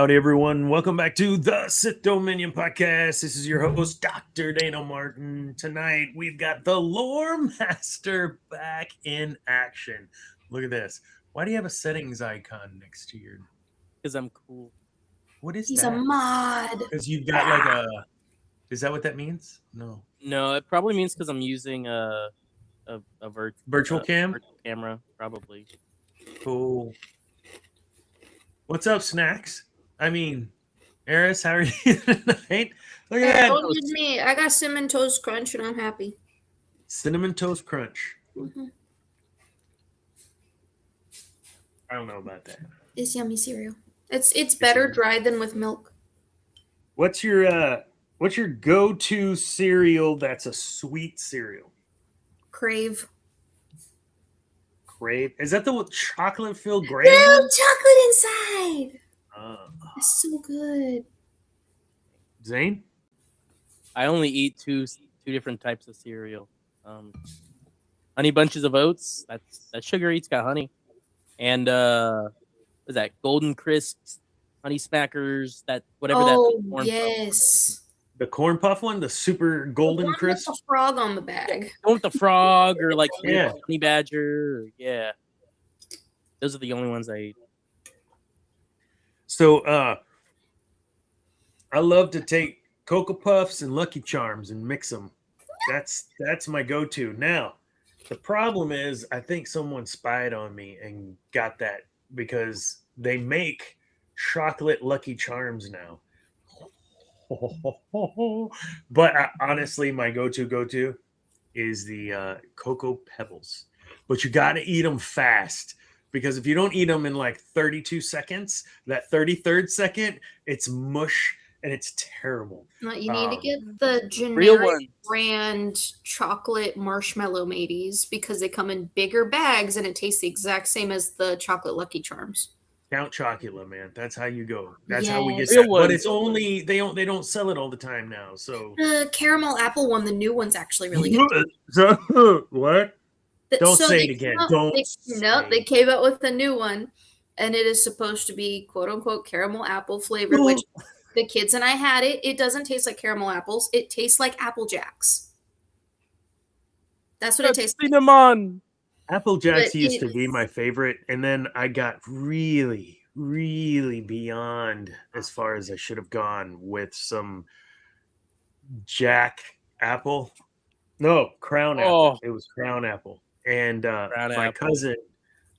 Howdy, everyone. Welcome back to the Sith Dominion podcast. This is your host, Dr. Dana Martin. Tonight, we've got the Lore Master back in action. Look at this. Why do you have a settings icon next to your... Because I'm cool. What is He's that? a mod. Because you've got like a... Is that what that means? No. No, it probably means because I'm using a Virtual cam? virtual camera, probably. Cool. What's up, Snacks? I mean, Eris, how are you tonight? Look at that. Don't use me. I got Cinnamon Toast Crunch and I'm happy. Cinnamon Toast Crunch. Mm-hmm. I don't know about that. It's yummy cereal. It's better dried than with milk. What's your go-to cereal that's a sweet cereal? Crave. Crave? Is that the chocolate-filled No graham? chocolate inside. It's so good. Zane? I only eat two different types of cereal. Honey Bunches of Oats. That's sugar eats got honey, and what is that Golden Crisps, Honey Smackers? That whatever that. Corn Yes. The corn puff one, the super golden The one with crisp. the frog on the bag. I want the frog or like Yeah. Honey Badger. Yeah, those are the only ones I eat. So, I love to take Cocoa Puffs and Lucky Charms and mix them. That's my go-to. Now, the problem is, I think someone spied on me and got that because they make chocolate Lucky Charms now. But honestly, my go-to is the Cocoa Pebbles. But you got to eat them fast. Because if you don't eat them in like 32 seconds, that 33rd second, it's mush and it's terrible. No, you need to get the Real generic ones. brand chocolate marshmallow mateys because they come in bigger bags and it tastes the exact same as the chocolate Lucky Charms. Count Chocula, man. That's how you go. That's how we get Yes. started. Real But ones. it's only they don't sell it all the time now. So The caramel apple one, the new one's actually really good. So, what? Don't So say they it again. came out- Don't They, say no, it. they came out with a new one, and it is supposed to be "quote unquote" caramel apple flavored. Which the kids and I had it. It doesn't taste like caramel apples. It tastes like Apple Jacks. That's what it tastes like. Cinnamon. Apple Jacks But used to it's- be my favorite, and then I got really, really beyond as far as I should have gone with some Jack Apple. No, Crown Apple. Oh. It was Crown Apple. And Crown my Apple. cousin,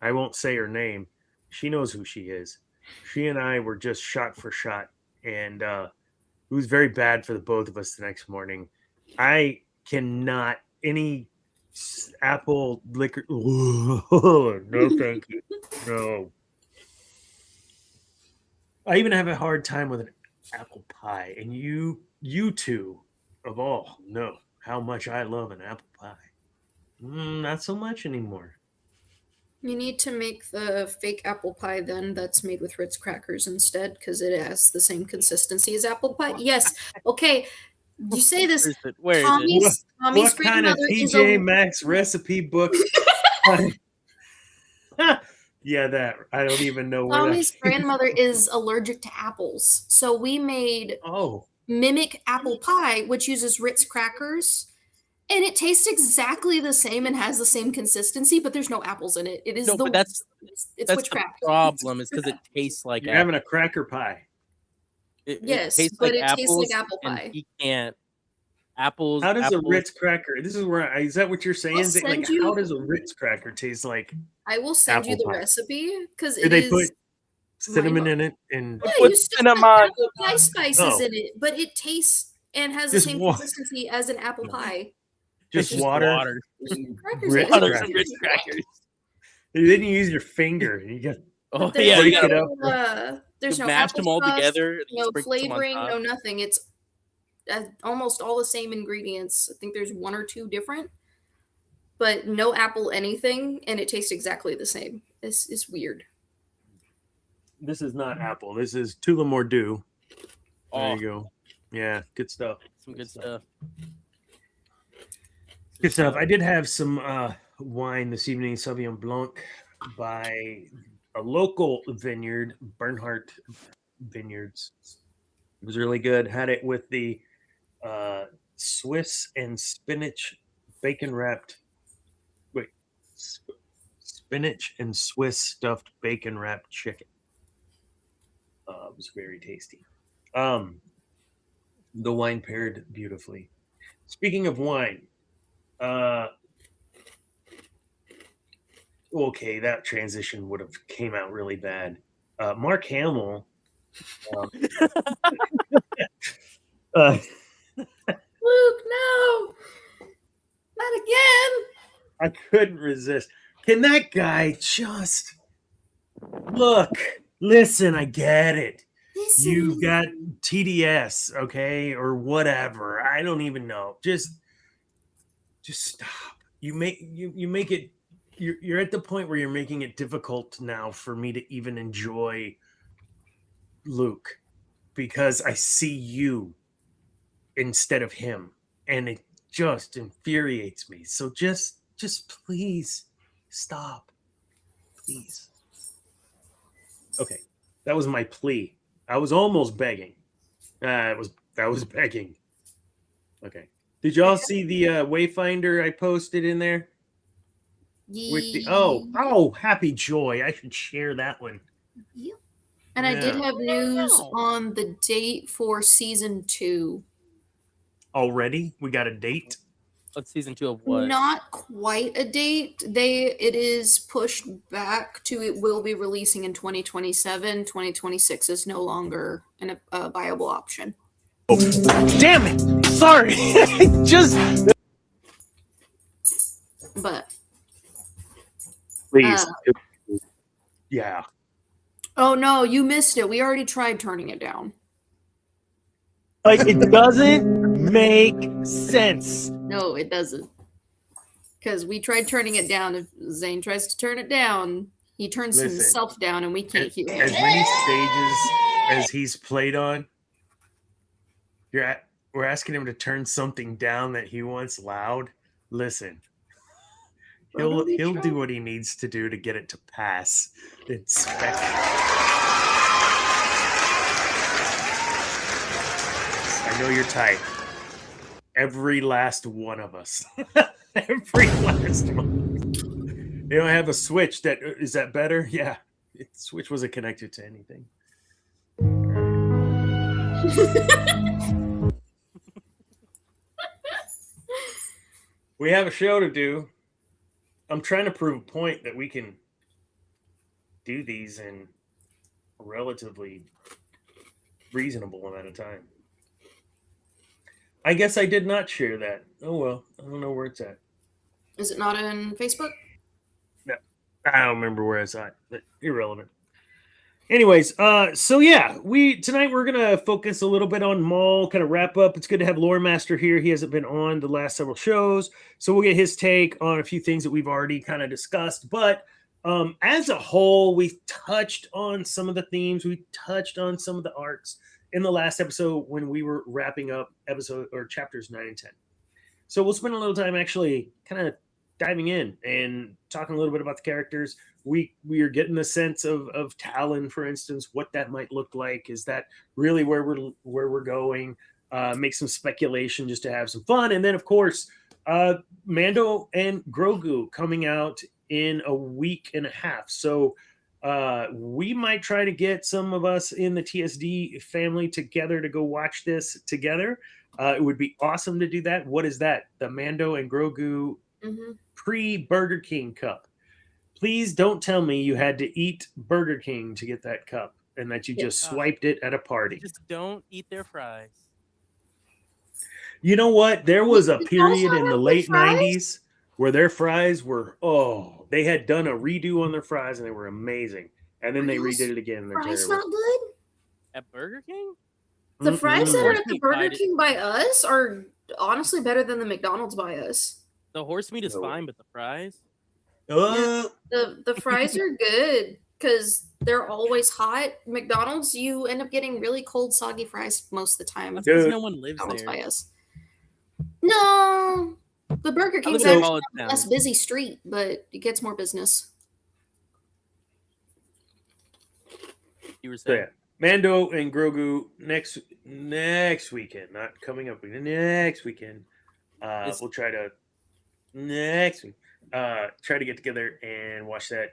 I won't say her name. She knows who she is. She and I were just shot for shot, and it was very bad for the both of us the next morning. I cannot any apple liquor. No, thank you. No. I even have a hard time with an apple pie, and you two of all know how much I love an apple pie. Not so much anymore. You need to make the fake apple pie then that's made with Ritz crackers instead because it has the same consistency as apple pie. Yes. Okay. You say this. Where is it? Tommy's What kind of grandmother is TJ a Maxx recipe book? Yeah, that I don't even know where Tommy's that. grandmother is allergic to apples. So we made Oh, mimic apple pie, which uses Ritz crackers. And it tastes exactly the same and has the same consistency, but there's no apples in it. It is No, the but that's it's the witchcraft. problem. Is because it tastes like you're apple. having a cracker pie. Yes, tastes but like it tastes like apples, apple and pie. he can't. Apples. How does apples, a Ritz cracker? This is where is that what you're saying? I'll Is it like send you- how does a Ritz cracker taste like? I will send you apple the pie? recipe because Do it they is. put cinnamon in it and Yeah, Put you still cinnamon. put apple pie spices Oh. in it, but it tastes and has the Just same wa- consistency as an apple No. pie. just It's water? There's some crackers Ritz in it. crackers. Ritz crackers. Then you use your finger. You get Oh There's yeah, you break gotta it up. there's no mash them all applesauce, together. and no sprinkle some on flavoring, top. no nothing. It's almost all the same ingredients. I think there's one or two different, but no apple anything, and it tastes exactly the same. It's weird. This is not apple. This is Tullamore Dew. There Oh, you go. Yeah, good stuff. some good stuff. Good stuff. I did have some wine this evening, Sauvignon Blanc, by a local vineyard, Bernhardt Vineyards. It was really good. Had it with the Swiss and spinach bacon wrapped. Wait, spinach and Swiss stuffed bacon wrapped chicken. It was very tasty. The wine paired beautifully. Speaking of wine, okay, that transition would have came out really bad. Mark Hamill. Uh, Luke, no, not again. I couldn't resist. Can that guy just look? Listen, I get it. You've got TDS, okay, or whatever. I don't even know. Just stop. You make it. You're at the point where you're making it difficult now for me to even enjoy Luke because I see you instead of him, and it just infuriates me. So just please stop, please. Okay, that was my plea. I was almost begging. That was begging. Okay. Did y'all see the Wayfinder I posted in there? With the happy joy! I should share that one. Yep. And I did have news on the date for season 2. Already, we got a date. What's season 2 of what? Not quite a date. It is pushed back to it will be releasing in 2027. 2026 is no longer a viable option. Oh, damn it! Sorry, just. But please, yeah. Oh no, you missed it. We already tried turning it down. Like it doesn't make sense. No, it doesn't. Because we tried turning it down. If Zane tries to turn it down, he turns himself down, and we can't hear it. As many stages as he's played on, we're asking him to turn something down that he wants loud. Listen, he'll do what he needs to do to get it to pass inspection. I know you're tight. Every last one of us. Every last one. They don't have a switch. Is that better? Yeah. Switch wasn't connected to anything. We have a show to do. I'm trying to prove a point that we can do these in a relatively reasonable amount of time. I guess I did not share that. Oh well, I don't know where it's at. Is it not on Facebook? No, I don't remember where I saw it, but irrelevant. Anyways, so yeah, tonight we're gonna focus a little bit on Maul, kind of wrap up. It's good to have Lore Master here. He hasn't been on the last several shows, so we'll get his take on a few things that we've already kind of discussed. But as a whole, we've touched on some of the themes, we touched on some of the arcs in the last episode when we were wrapping up chapters 9 and 10. So we'll spend a little time actually kind of diving in and talking a little bit about the characters. We are getting the sense of Talon, for instance, what that might look like. Is that really where we're going? Make some speculation just to have some fun. And then, of course, Mando and Grogu coming out in a week and a half. So we might try to get some of us in the TSD family together to go watch this together. It would be awesome to do that. What is that? The Mando and Grogu pre-Burger King cup. Please don't tell me you had to eat Burger King to get that cup and that you just swiped it at a party. Just don't eat their fries. You know what? There was a period in the late 90s where their fries were, they had done a redo on their fries and they were amazing. And then they redid it again. And they're fries terrible. Not good? At Burger King? The fries that are at the Burger King by us are honestly better than the McDonald's by us. The horse meat is fine, but the fries? The fries are good because they're always hot. McDonald's, you end up getting really cold, soggy fries most of the time. Because no one lives McDonald's there. By us. No, the Burger King's actually a less busy street, but it gets more business. You were saying? Mando and Grogu next weekend, not coming up weekend. Next weekend, we'll try to next week try to get together and watch that.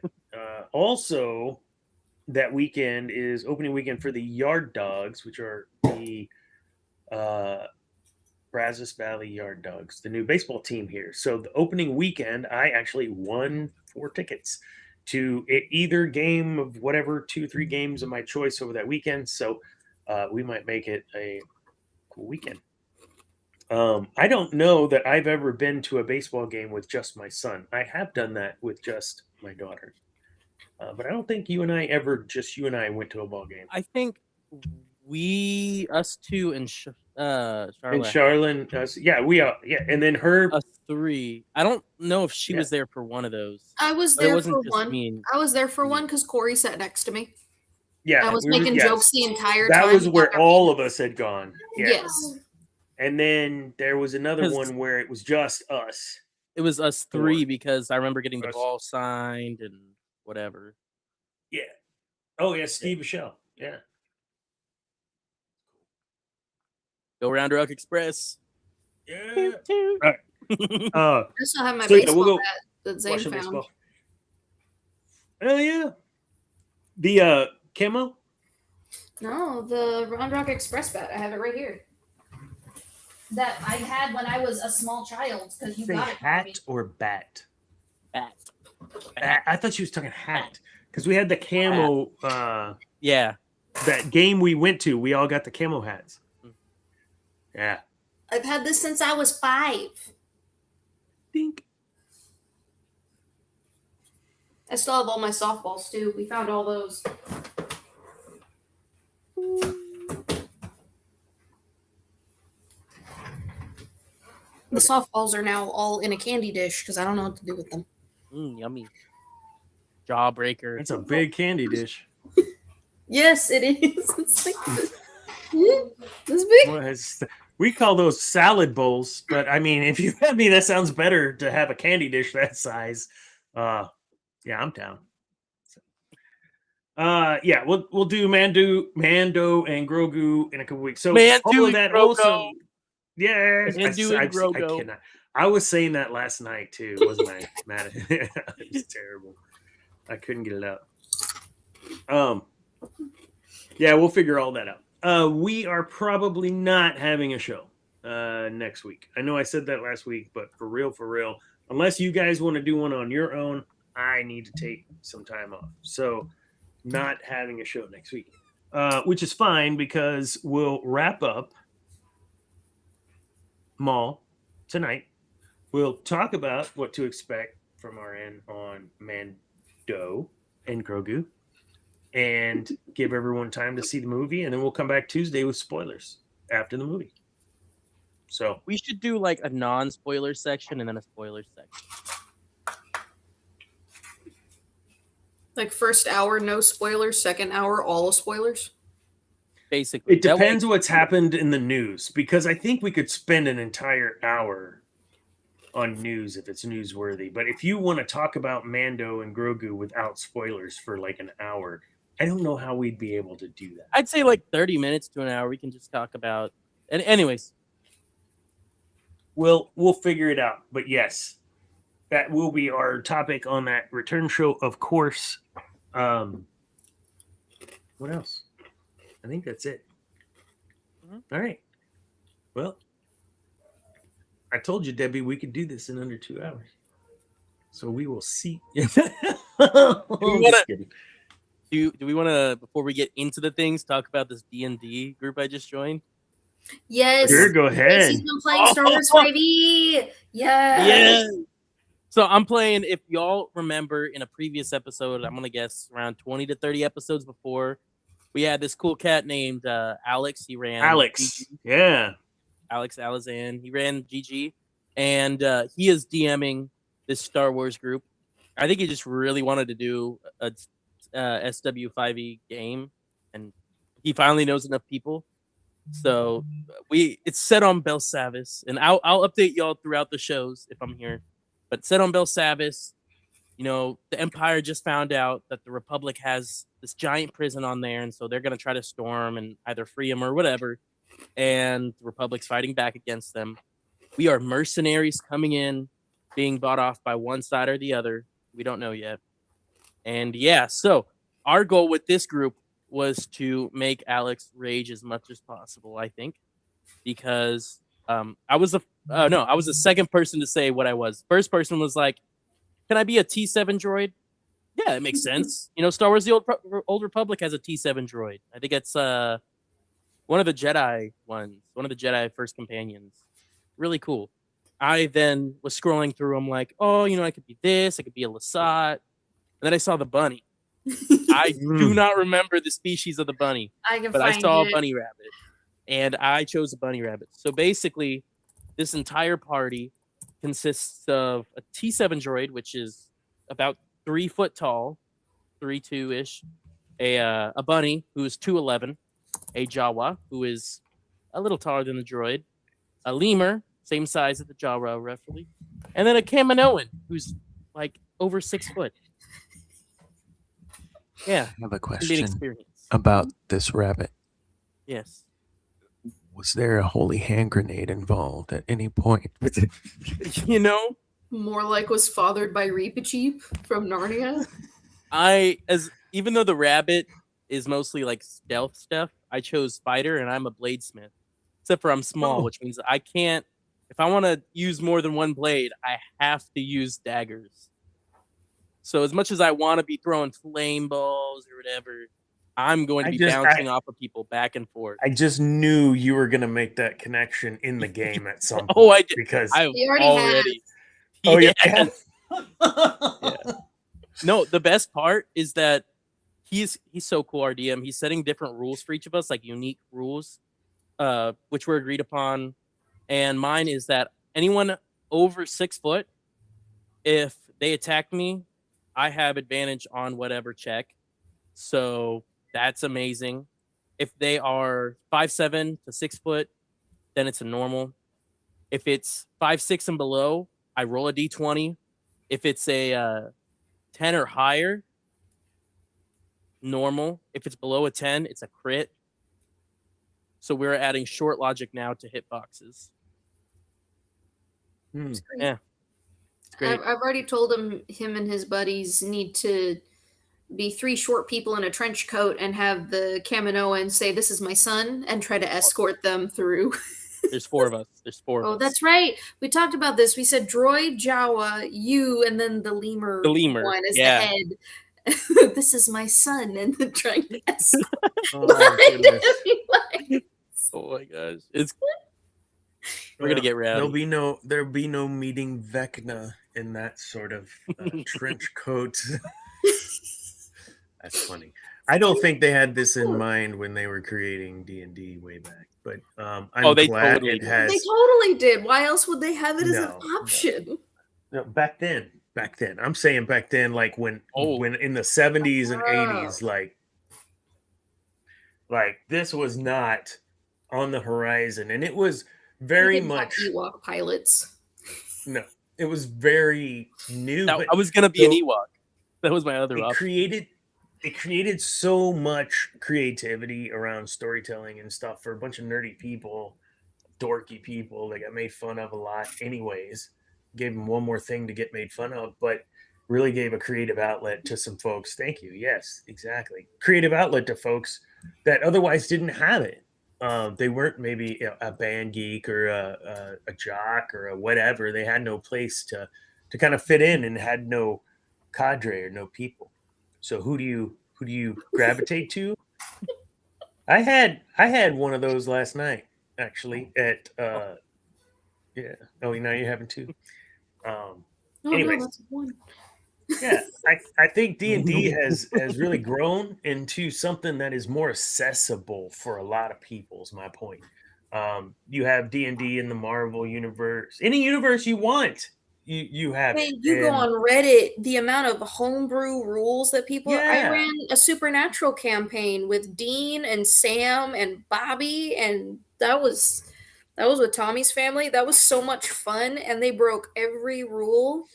Also, that weekend is opening weekend for the Yard Dogs, which are the Brazos Valley Yard Dogs, the new baseball team here. So the opening weekend, I actually won 4 tickets to either game of whatever 2-3 games of my choice over that weekend. So we might make it a cool weekend. I don't know that I've ever been to a baseball game with just my son. I have done that with just my daughter. But I don't think you and I went to a ball game. I think us two, and And Charlotte. Charlene, yeah, and then her. Us 3. I don't know if she was there for one of those. I was But it there wasn't for just one. me and- I was there for one because Corey sat next to me. Yeah, I was making jokes the entire time. That was where all of us had gone. Yeah. Yes. And then there was another one where it was just us. It was us 3 Four. because I remember getting the Us. ball signed and whatever. Yeah. Oh yeah, Steve Michelle. Yeah. Go Round Rock Express. Yeah. Toot, All right. I still have my So, yeah, baseball we'll go bat that Zane watch some found. baseball. Oh yeah. The camo? No, the Round Rock Express bat. I have it right here. That I had when I was a small child because you Say got it. hat or bat? Bat. I thought she was talking hat because we had the camo. Yeah. That game we went to, we all got the camo hats. Yeah. I've had this since I was 5. Dink. I still have all my softballs too. We found all those. The softballs are now all in a candy dish because I don't know what to do with them. Yummy. Jawbreaker. It's a big candy dish. Yes, it is. It's like this big. Well, we call those salad bowls, but I mean, if you have me, that sounds better to have a candy dish that size. Yeah, I'm down. Yeah, we'll do Mando and Grogu in a couple weeks. So Mando all of and that Grogu. also. Yes, Mando and I Grogu. cannot. I was saying that last night too, wasn't I? Mad at it. It was terrible. I couldn't get it out. Yeah, we'll figure all that out. We are probably not having a show next week. I know I said that last week, but for real, unless you guys want to do one on your own, I need to take some time off. So not having a show next week, which is fine because we'll wrap up Maul tonight. We'll talk about what to expect from our end on Mando and Grogu and give everyone time to see the movie. And then we'll come back Tuesday with spoilers after the movie. So we should do like a non-spoiler section and then a spoiler section. Like first hour, no spoilers. Second hour, all spoilers. Basically, it depends what's happened in the news, because I think we could spend an entire hour on news if it's newsworthy. But if you want to talk about Mando and Grogu without spoilers for like an hour, I don't know how we'd be able to do that. I'd say like 30 minutes to an hour. We can just talk about. And anyways, we'll figure it out. But yes, that will be our topic on that return show, of course. What else? I think that's it. Mm-hmm. All right. Well, I told you, Debbie, we could do this in under 2 hours. So we will see. Do we want to, before we get into the things, talk about this D&D group I just joined? Yes. Sure, go ahead. He's been playing Star Wars 5e. Yes. So I'm playing, if y'all remember in a previous episode, I'm going to guess around 20 to 30 episodes before, we had this cool cat named Alex. He ran Alex. GG. Yeah. Alex Alazan. He ran GG. And he is DMing this Star Wars group. I think he just really wanted to do a SW5e game. And he finally knows enough people. So it's set on Belsavis. And I'll update y'all throughout the shows if I'm here. But set on Belsavis. You know, the Empire just found out that the Republic has this giant prison on there, and so they're gonna try to storm and either free him or whatever. And the Republic's fighting back against them. We are mercenaries coming in, being bought off by one side or the other. We don't know yet. And yeah, so our goal with this group was to make Alex rage as much as possible, I think, because I was the second person to say what I was. First person was like, "Can I be a T7 droid?" Yeah, it makes sense. Star Wars: The Old Republic has a T7 droid. I think it's one of the Jedi ones, one of the Jedi first companions. Really cool. I then was scrolling through them like, oh, I could be this, I could be a Lasat. And then I saw the bunny. I do not remember the species of the bunny, but I saw a bunny rabbit, and I chose a bunny rabbit. So basically, this entire party consists of a T7 droid, which is about 3 foot tall, 3'2" ish, a bunny who is 2'11", a Jawa who is a little taller than the droid, a lemur, same size as the Jawa roughly, and then a Kaminoan who's like over 6 foot. Yeah, I have a it's gonna be an question experience. about this rabbit. Yes. Was there a holy hand grenade involved at any point? More like was fathered by Reepicheep from Narnia. Even though the rabbit is mostly like stealth stuff, I chose fighter, and I'm a bladesmith. Except for I'm small, which means I can't. If I want to use more than one blade, I have to use daggers. So as much as I want to be throwing flame balls or whatever, I'm going to be bouncing off of people back and forth. I just knew you were going to make that connection in the game at some point. Oh, I did. Because I already. Oh, yeah. Yeah. No, the best part is that he's so cool, our DM. He's setting different rules for each of us, like unique rules, which were agreed upon. And mine is that anyone over 6 foot, if they attack me, I have advantage on whatever check. So that's amazing. If they are 5'7" to 6 foot, then it's a normal. If it's 5'6" and below, I roll a d20. If it's a 10 or higher, normal. If it's below a 10, it's a crit. So we're adding short logic now to hitboxes. Yeah. It's great. I've already told him and his buddies need to be 3 short people in a trench coat and have the Kaminoan say, "This is my son," and try to escort them through. There's 4 of us. Oh, that's right. We talked about this. We said droid, Jawa, you, and then the lemur one is the head. This is my son, and then trying to escort. Oh my gosh. We're gonna get rowdy. There'll be no meeting Vecna in that sort of trench coat. That's funny. I don't think they had this in mind when they were creating D&D way back, but I'm glad it has. They totally did. Why else would they have it as an option? No, back then. I'm saying back then, like when in the 70s and 80s, like this was not on the horizon, and it was very much Ewok pilots. No, it was very new. I was gonna be an Ewok. That was my other option. It created so much creativity around storytelling and stuff for a bunch of nerdy people, dorky people that got made fun of a lot. Anyways, gave them one more thing to get made fun of, but really gave a creative outlet to some folks. Thank you. Yes, exactly. Creative outlet to folks that otherwise didn't have it. They weren't maybe a band geek or a jock or a whatever. They had no place to kind of fit in and had no cadre or no people. So who do you gravitate to? I had one of those last night actually at yeah. Oh, now you're having two. Anyway, that's one. Yeah, I think D&D has really grown into something that is more accessible for a lot of people, is my point. You have D&D in the Marvel universe, any universe you want, you have it. You go on Reddit, the amount of homebrew rules that people I ran a Supernatural campaign with Dean and Sam and Bobby, and that was with Tommy's family. That was so much fun, and they broke every rule.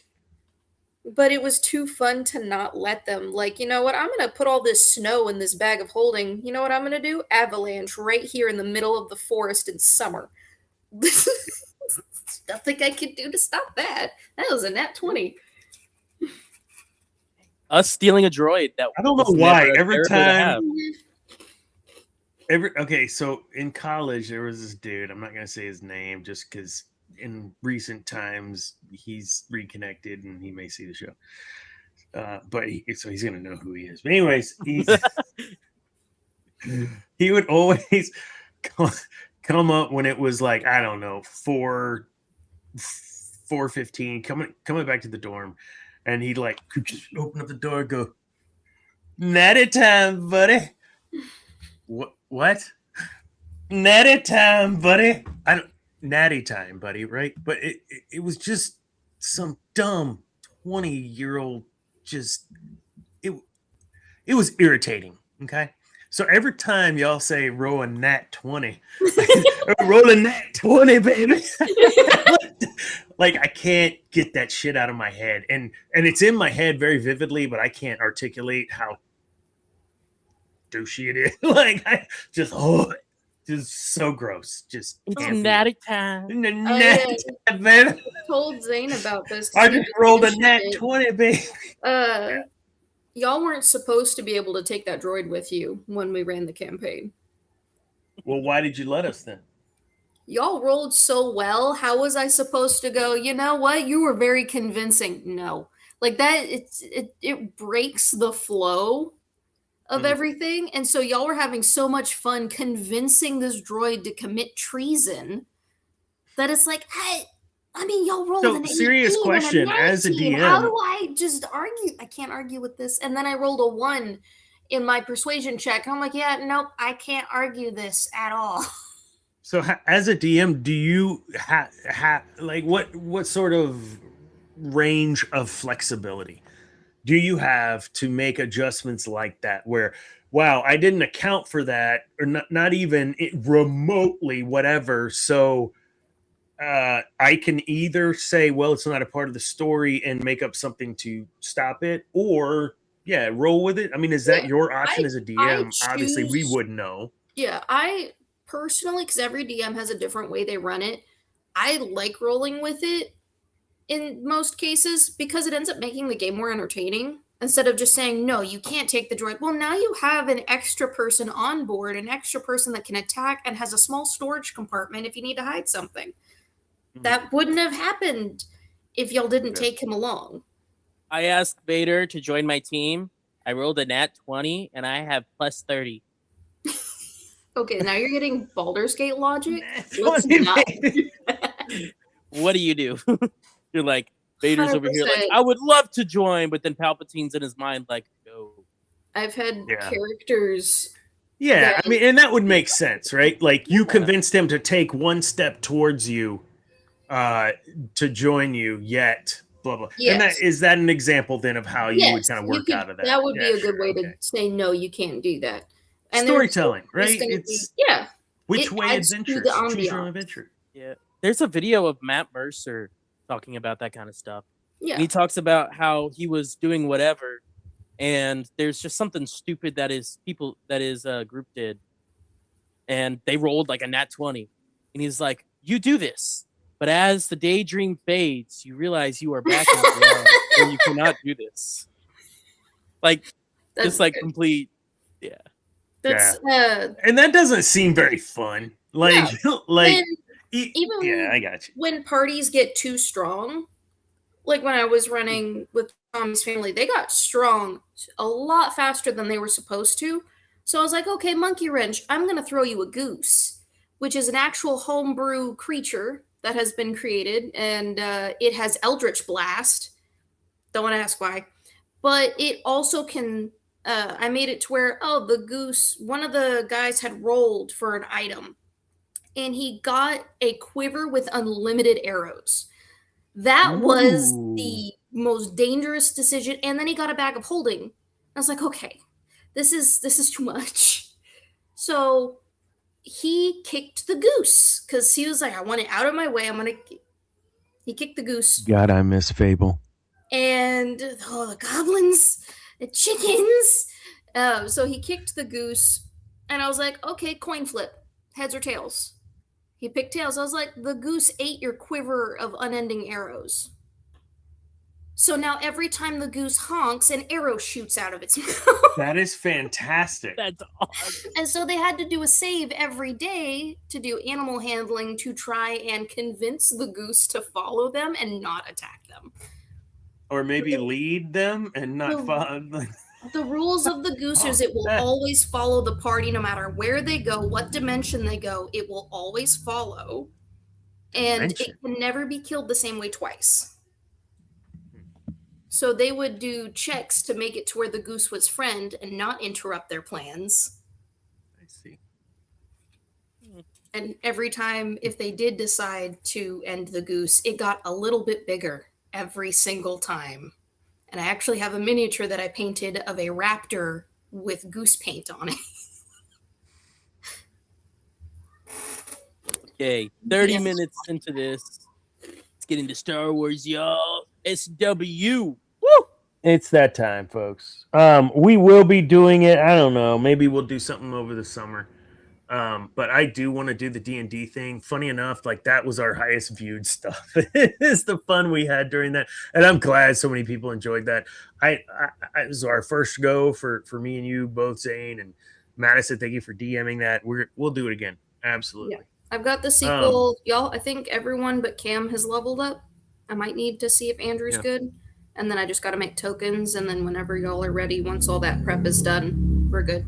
but it was too fun to not let them. Like, you know what? I'm going to put all this snow in this bag of holding. You know what I'm going to do? Avalanche right here in the middle of the forest in summer. Nothing I could do to stop that. That was a nat 20. Us stealing a droid that I don't know was why. never a Every character to time, have. okay, so in college there was this dude. I'm not gonna say his name just because in recent times he's reconnected and he may see the show. But so he's gonna know who he is. But anyways, he would always come up when it was like, I don't know, 4:15, coming back to the dorm, and he'd like open up the door and go, natty time, buddy. What? Natty time, buddy. I don't natty time, buddy, right? But it was just some dumb 20-year-old just it was irritating. Okay. So every time y'all say roll a nat 20, roll a nat 20, baby. Like I can't get that shit out of my head. And it's in my head very vividly, but I can't articulate how douchey it is. Like I just so gross. Just It's natty time. Natty time, baby. I told Zane about this. I just rolled a nat 20, baby. Y'all weren't supposed to be able to take that droid with you when we ran the campaign. Well, why did you let us then? Y'all rolled so well. How was I supposed to go, you know what? You were very convincing. No. Like that, it breaks the flow of everything. And so y'all were having so much fun convincing this droid to commit treason that it's like, hey, I mean, y'all rolled So, an 18 serious and question, a as a 19. How DM. do I just argue? I can't argue with this. And then I rolled a 1 in my persuasion check. I'm like, yeah, nope, I can't argue this at all. So, as a DM, do you have like what sort of range of flexibility do you have to make adjustments like that? Where, wow, I didn't account for that, or not even remotely, whatever. So, I can either say, well, it's not a part of the story and make up something to stop it, or yeah, roll with it. I mean, is that your option as a DM? Obviously, we would know. Yeah, I personally, because every DM has a different way they run it, I like rolling with it in most cases because it ends up making the game more entertaining instead of just saying, no, you can't take the droid. Well, now you have an extra person on board, an extra person that can attack and has a small storage compartment if you need to hide something. That wouldn't have happened if y'all didn't take him along. I asked Vader to join my team. I rolled a nat 20 and I have plus 30. Okay, now you're getting Baldur's Gate logic. Let's not. What do you do? You're like, Vader's 100%. over here like, I would love to join, but then Palpatine's in his mind like, no. I've had characters. Yeah, I mean, and that would make sense, right? Like you convinced him to take one step towards you to join you, yet blah blah. Yes. And is that an example then of how you would kind of work out of that? That would be a good way to say no, you can't do that. And storytelling, right? It's which way adventure? Choose your own adventure. Yeah, there's a video of Matt Mercer talking about that kind of stuff. Yeah, and he talks about how he was doing whatever, and there's just something stupid that his group did, and they rolled like a nat 20, and he's like, "You do this." But as the daydream fades, you realize you are back in the realm and you cannot do this. Like, that's just like good. complete, That's and that doesn't seem very fun. Like, like even I got you. When parties get too strong, like when I was running with Tommy's family, they got strong a lot faster than they were supposed to. So I was like, okay, Monkey Wrench, I'm gonna throw you a goose, which is an actual homebrew creature that has been created, and it has Eldritch Blast. Don't want to ask why. But it also can, I made it to where, the goose, one of the guys had rolled for an item, and he got a quiver with unlimited arrows. That was the most dangerous decision. And then he got a bag of holding. I was like, okay, this is too much. So he kicked the goose because he was like, I want it out of my way. He kicked the goose. God, I miss Fable. and the goblins, the chickens. So he kicked the goose, and I was like, okay, coin flip, heads or tails. He picked tails. I was like, the goose ate your quiver of unending arrows. So now every time the goose honks, an arrow shoots out of its mouth. That is fantastic. That's awesome. And so they had to do a save every day to do animal handling to try and convince the goose to follow them and not attack them. Or maybe lead them and not follow. The rules of the goose is it will always follow the party no matter where they go, what dimension they go, it will always follow. And it can never be killed the same way twice. So they would do checks to make it to where the goose was friend and not interrupt their plans. I see. And every time, if they did decide to end the goose, it got a little bit bigger every single time. And I actually have a miniature that I painted of a raptor with goose paint on it. Okay, 30 minutes into this. Let's get into Star Wars, y'all. SW. Woo! It's that time, folks. We will be doing it. I don't know. Maybe we'll do something over the summer. But I do want to do the D&D thing. Funny enough, like that was our highest viewed stuff. It's the fun we had during that. And I'm glad so many people enjoyed that. It was our first go for me and you both, Zane and Madison. Thank you for DMing that. We'll do it again. Absolutely. Yeah. I've got the sequel. Y'all, I think everyone but Cam has leveled up. I might need to see if Andrew's good. And then I just got to make tokens. And then whenever y'all are ready, once all that prep is done, we're good.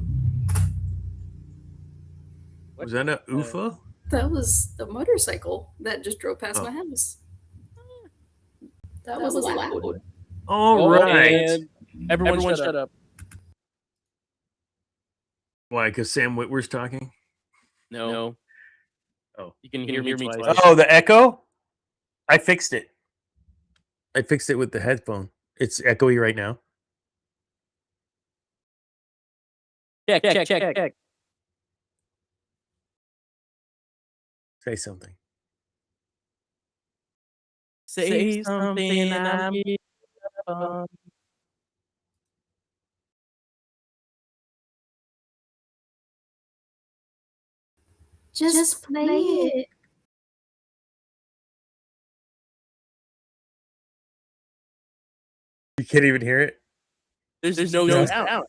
Was that an UFO? That was the motorcycle that just drove past my house. That was loud. All right. And everyone shut up. Why? Because Sam Witwer's talking? No. Oh. You can hear me twice. Oh, the echo? I fixed it. I fixed it with the headphone. It's echoey right now. Check. Say something. Say something. I'm here. Just play it. You can't even hear it? There's no sound.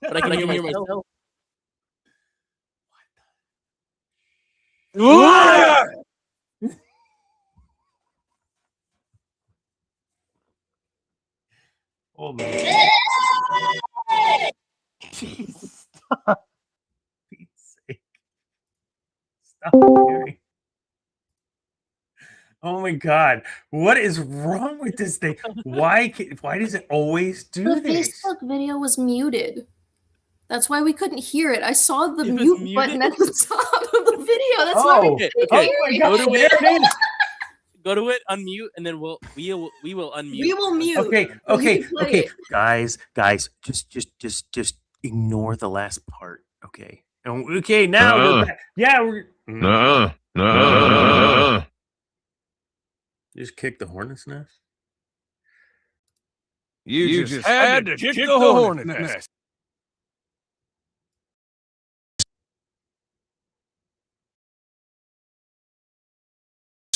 But I can hear myself. Oh, man. Stop. Pete's sake. Stop hearing. Oh my God. What is wrong with this thing? Why does it always do this? The Facebook video was muted. That's why we couldn't hear it. I saw the mute button at the top of the video. That's why we couldn't hear it. Go to it. Go to it, unmute, and then we will unmute. We will mute. Okay. Guys, just ignore the last part. Okay. Okay, now we're back. Yeah, we're No. Just kick the hornet's nest. You just had to kick the hornet's nest.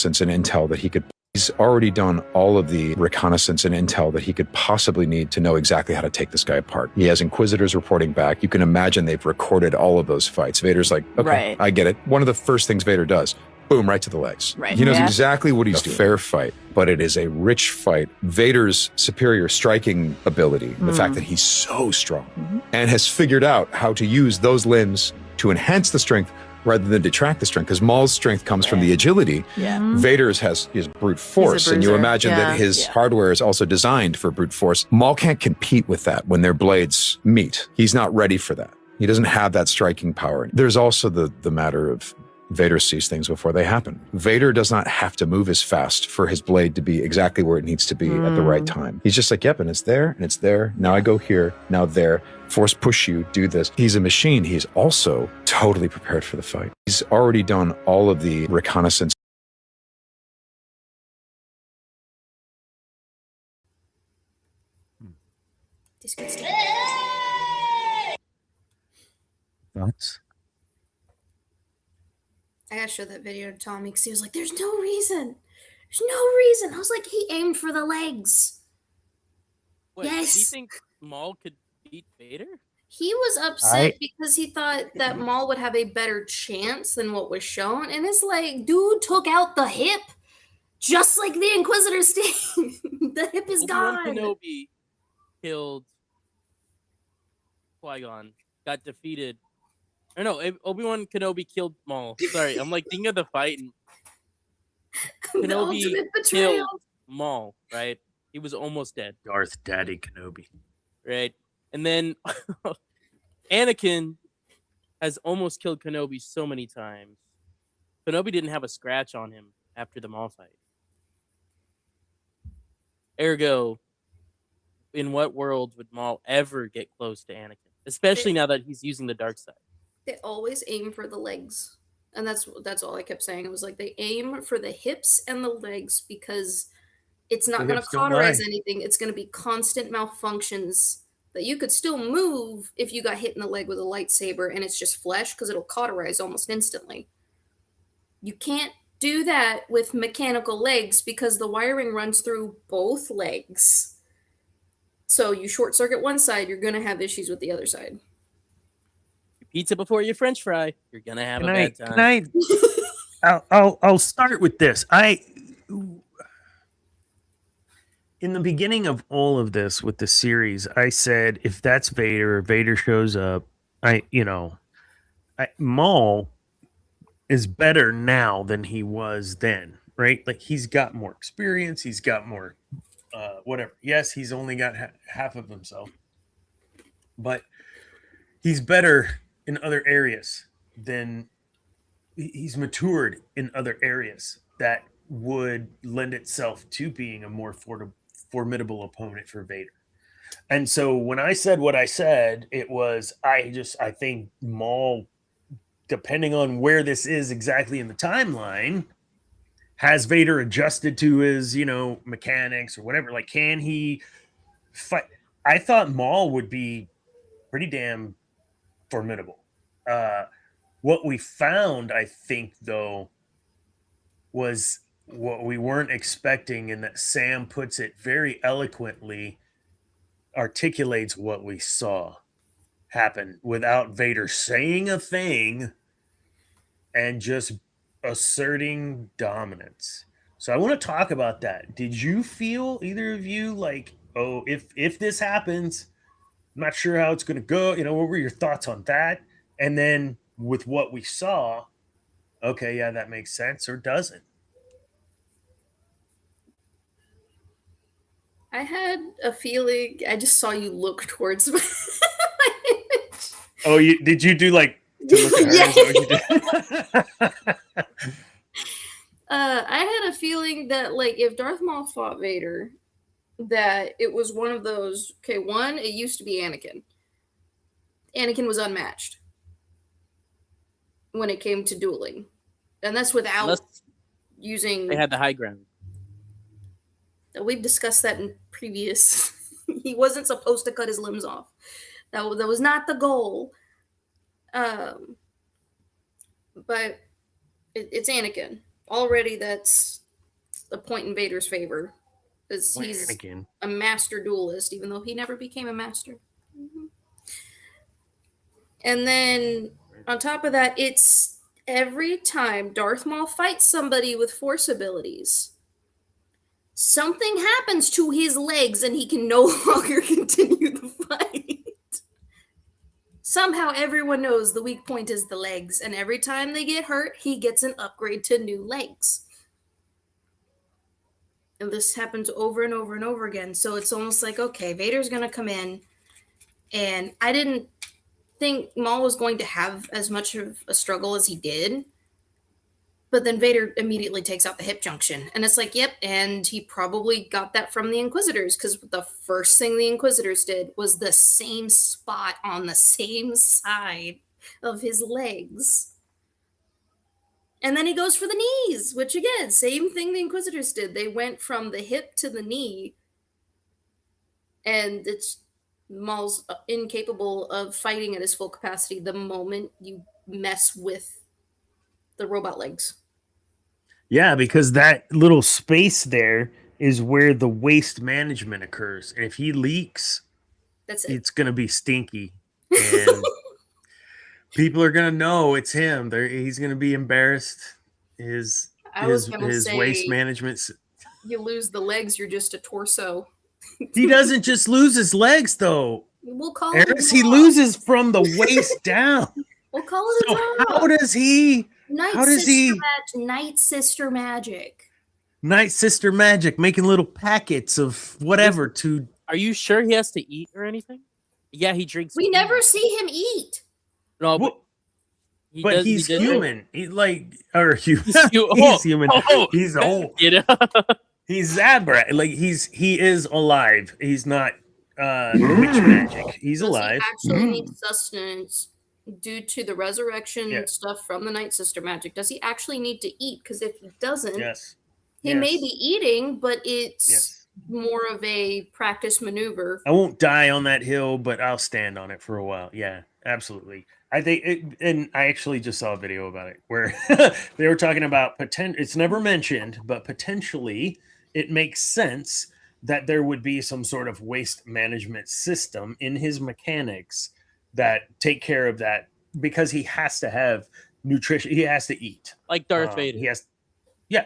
And intel that he could. He's already done all of the reconnaissance and intel that he could possibly need to know exactly how to take this guy apart. He has Inquisitors reporting back. You can imagine they've recorded all of those fights. Vader's like, okay, I get it. One of the first things Vader does, boom, right to the legs. Right. He knows exactly what he's doing. A fair fight, but it is a rich fight. Vader's superior striking ability, the fact that he's so strong and has figured out how to use those limbs to enhance the strength rather than detract the strength, because Maul's strength comes from the agility. Vader's has his brute force, and you imagine that his hardware is also designed for brute force. Maul can't compete with that when their blades meet. He's not ready for that. He doesn't have that striking power. There's also the matter of Vader sees things before they happen. Vader does not have to move as fast for his blade to be exactly where it needs to be at the right time. He's just like, yep, and it's there, and it's there. Now I go here, now there. Force push you, do this. He's a machine. He's also totally prepared for the fight. He's already done all of the reconnaissance. Disgusting. Thoughts? I gotta show that video to Tommy because he was like, "There's no reason. There's no reason." I was like, "He aimed for the legs." What, do you Yes. think Maul could beat Vader? He was upset because he thought that Maul would have a better chance than what was shown, and it's like, dude took out the hip, just like the Inquisitors did. The hip is Obi-Wan gone. Kenobi killed Qui-Gon, got defeated. Or no, Obi-Wan Kenobi killed Maul. Sorry, I'm like thinking of the fight. And The Kenobi ultimate betrayal. killed Maul, right? He was almost dead, Darth Daddy Kenobi. right? And then Anakin has almost killed Kenobi so many times. Kenobi didn't have a scratch on him after the Maul fight. Ergo, in what world would Maul ever get close to Anakin? Especially now that he's using the dark side. They always aim for the legs. And that's all I kept saying. It was like they aim for the hips and the legs because it's not The going to hips don't cauterize lie. anything. It's going to be constant malfunctions that you could still move if you got hit in the leg with a lightsaber and it's just flesh because it'll cauterize almost instantly. You can't do that with mechanical legs because the wiring runs through both legs. So you short circuit one side, you're going to have issues with the other side. Pizza before your French fry, you're gonna have a bad time. I'll start with this. In the beginning of all of this with the series, I said if that's Vader shows up, Maul is better now than he was then, right? Like he's got more experience, he's got more whatever. Yes, he's only got half of himself, but he's better in other areas than he's matured in other areas that would lend itself to being a more formidable opponent for Vader. And so when I said what I said, it was I think Maul, depending on where this is exactly in the timeline, has Vader adjusted to his, mechanics or whatever. Like, can he fight? I thought Maul would be pretty damn formidable. What we found, I think, though, was what we weren't expecting, and that Sam puts it very eloquently, articulates what we saw happen without Vader saying a thing and just asserting dominance. So I want to talk about that. Did you feel, either of you, like, oh, if this happens, I'm not sure how it's going to go. What were your thoughts on that? And then with what we saw, okay, yeah, that makes sense, or doesn't? I had a feeling. I just saw you look towards my image. Oh, did you do like to look at her? Yeah. Is that what you did? I had a feeling that, like, if Darth Maul fought Vader, that it was one of those. Okay, one, it used to be Anakin. Anakin was unmatched when it came to dueling, and that's without Unless using. they had the high ground. We've discussed that in previous. He wasn't supposed to cut his limbs off. That was not the goal. But it's Anakin. Already that's a point in Vader's favor. Because he's Anakin. a master duelist, even though he never became a master. Mm-hmm. And then on top of that, it's every time Darth Maul fights somebody with Force abilities, something happens to his legs and he can no longer continue the fight. Somehow everyone knows the weak point is the legs, and every time they get hurt, he gets an upgrade to new legs. And this happens over and over and over again. So it's almost like, okay, Vader's going to come in, and I didn't think Maul was going to have as much of a struggle as he did. But then Vader immediately takes out the hip junction. And it's like, yep, and he probably got that from the Inquisitors, because the first thing the Inquisitors did was the same spot on the same side of his legs. And then he goes for the knees, which, again, same thing the Inquisitors did. They went from the hip to the knee. And it's Maul's incapable of fighting at his full capacity the moment you mess with the robot legs. Yeah, because that little space there is where the waste management occurs. And if he leaks, That's it. it's going to be stinky. And people are going to know it's him. He's going to be embarrassed. I was gonna His say, waste management. you lose the legs, you're just a torso. He doesn't just lose his legs, though. We'll call it. Eris, he loses from the waist down. We'll call it. So how does he? Night Sister magic. Night Sister magic, making little packets of whatever to. Are you sure he has to eat or anything? Yeah, he drinks. We never see him eat. No, but he's human. He's human. He's human. He's old. He's Zabrak. Like he is alive. He's not witch magic. He's alive. He actually needs sustenance due to the resurrection stuff from the Night Sister magic. Does he actually need to eat? Because if he doesn't, he may be eating, but it's more of a practice maneuver. I won't die on that hill, but I'll stand on it for a while. Yeah, absolutely. I think, and I actually just saw a video about it where they were talking about it's never mentioned, but potentially it makes sense that there would be some sort of waste management system in his mechanics that take care of that, because he has to have nutrition. He has to eat. Like Darth Vader.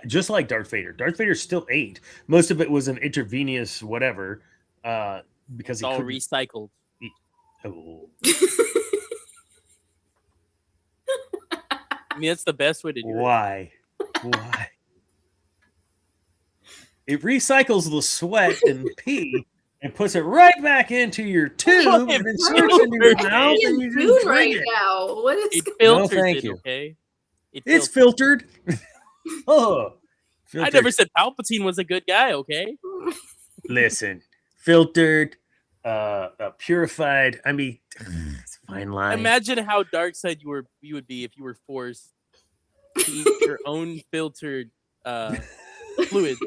Just like Darth Vader. Darth Vader still ate. Most of it was an intravenous whatever, because it's all recycled. Oh. I mean, that's the best way to do it. Why? It recycles the sweat and pee and puts it right back into your tube and inserts into your mouth and you just drink it. Now. What is it filters it, okay? It's filtered. filtered. I never said Palpatine was a good guy, okay? Listen, filtered, purified. I mean, it's a fine line. Imagine how dark side you would be if you were forced to eat your own filtered fluids.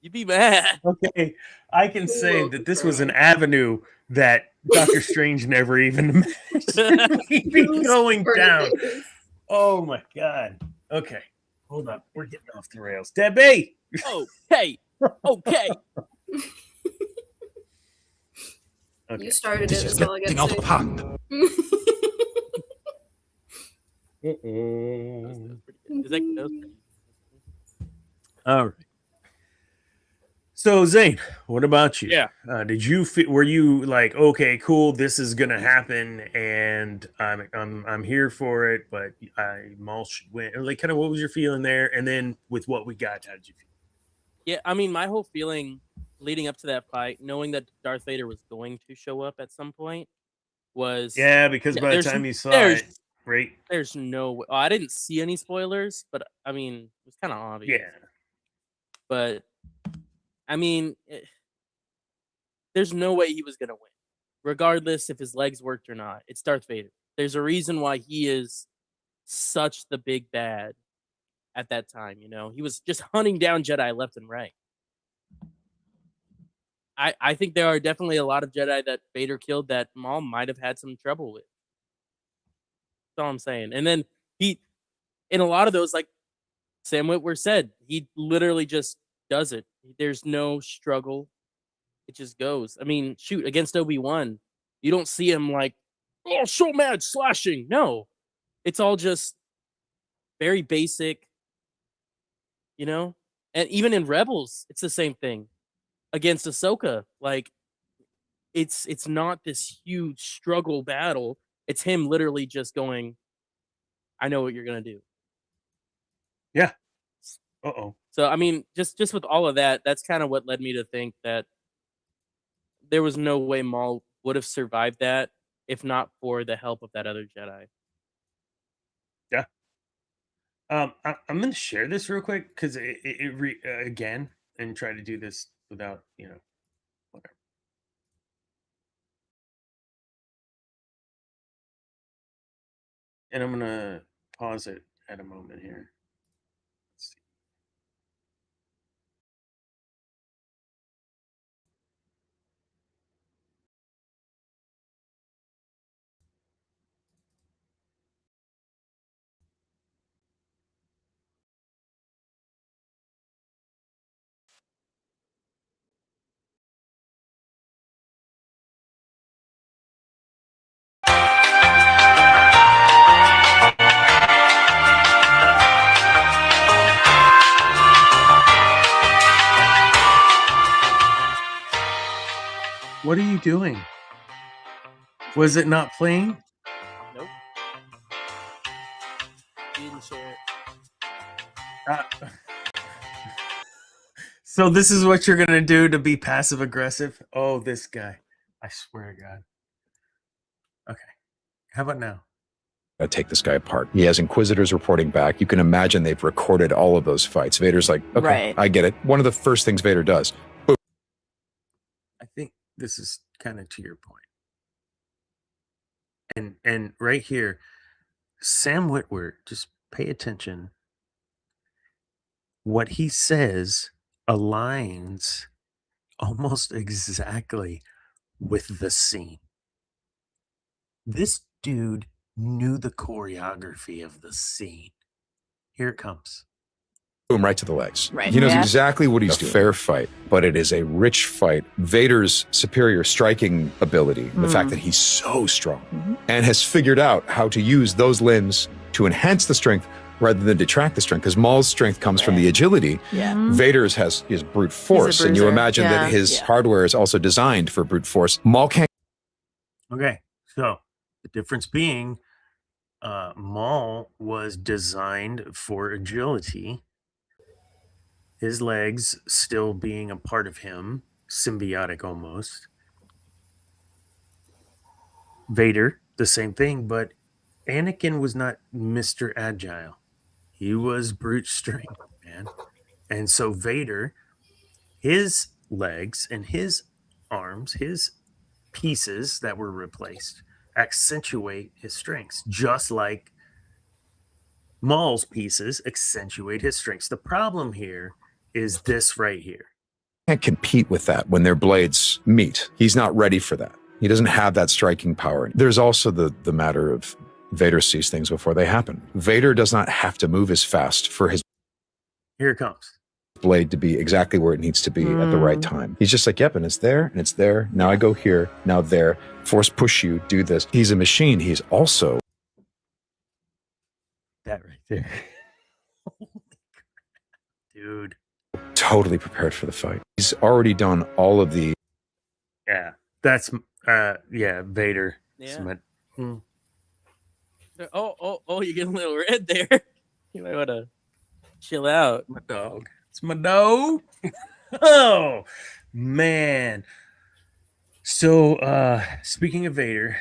You'd be mad. Okay, I can say that this was an avenue that Doctor Strange never even imagined we'd be going down. Oh my god. Okay, hold on. We're getting off the rails. Debbie! Okay. Okay. You started it, that's all I got to say. All right. So Zane, what about you? Yeah. Did you were you like, okay, cool, this is gonna happen, and I'm here for it, but Maul should win? Or like, kind of, what was your feeling there? And then with what we got, how did you feel? Yeah, I mean, my whole feeling leading up to that fight, knowing that Darth Vader was going to show up at some point, was because by the time you saw it, right? There's no way. Oh, I didn't see any spoilers, but I mean, it was kind of obvious. Yeah. But I mean, there's no way he was gonna win, regardless if his legs worked or not. It's Darth Vader. There's a reason why he is such the big bad at that time. You know, he was just hunting down Jedi left and right. I think there are definitely a lot of Jedi that Vader killed that Maul might have had some trouble with. That's all I'm saying. And then in a lot of those, like Sam Witwer said, he literally just does it. There's no struggle. It just goes. I mean, shoot, against Obi-Wan, you don't see him like, oh, so mad slashing. No, it's all just very basic, you know? And even in Rebels, it's the same thing. Against Ahsoka, like, it's not this huge struggle battle. It's him literally just going, I know what you're going to do. Yeah. Uh-oh. So, I mean, just with all of that, that's kind of what led me to think that there was no way Maul would have survived that if not for the help of that other Jedi. Yeah. I'm going to share this real quick because again, and try to do this without, whatever. And I'm going to pause it at a moment here. What are you doing? Was it not playing? Nope. You didn't share it. So this is what you're gonna do to be passive aggressive? Oh, this guy! I swear to God. Okay, how about now? Take this guy apart. He has Inquisitors reporting back. You can imagine they've recorded all of those fights. Vader's like, okay, Right. I get it. One of the first things Vader does. I think this is kind of to your point. And right here, Sam Witwer, just pay attention. What he says aligns almost exactly with the scene. This dude knew the choreography of the scene. Here it comes. Boom, right to the legs. Right. He knows Yeah. exactly what he's doing. A fair fight, but it is a rich fight. Vader's superior striking ability, the fact that he's so strong, and has figured out how to use those limbs to enhance the strength rather than detract the strength, because Maul's strength comes from the agility. Yeah. Vader's has his brute force, and you bruiser. imagine that Yeah. his Yeah. hardware is also designed for brute force. Maul can't. Okay, so the difference being Maul was designed for agility. His legs still being a part of him, symbiotic almost. Vader, the same thing, but Anakin was not Mr. Agile. He was brute strength, man. And so Vader, his legs and his arms, his pieces that were replaced accentuate his strengths, just like Maul's pieces accentuate his strengths. The problem here is this right here. Can't compete with that when their blades meet. He's not ready for that. He doesn't have that striking power. There's also the matter of Vader sees things before they happen. Vader does not have to move as fast for his Here it comes. blade to be exactly where it needs to be at the right time. He's just like, yep, and it's there, and it's there. Now I go here, now there. Force push you, do this. He's a machine. He's also That right there. Dude. totally prepared for the fight. He's already done all of the Yeah. That's Vader. Yeah. Hmm. Oh, you're getting a little red there. You might want to chill out. My dog. It's my dog. Oh man. So speaking of Vader,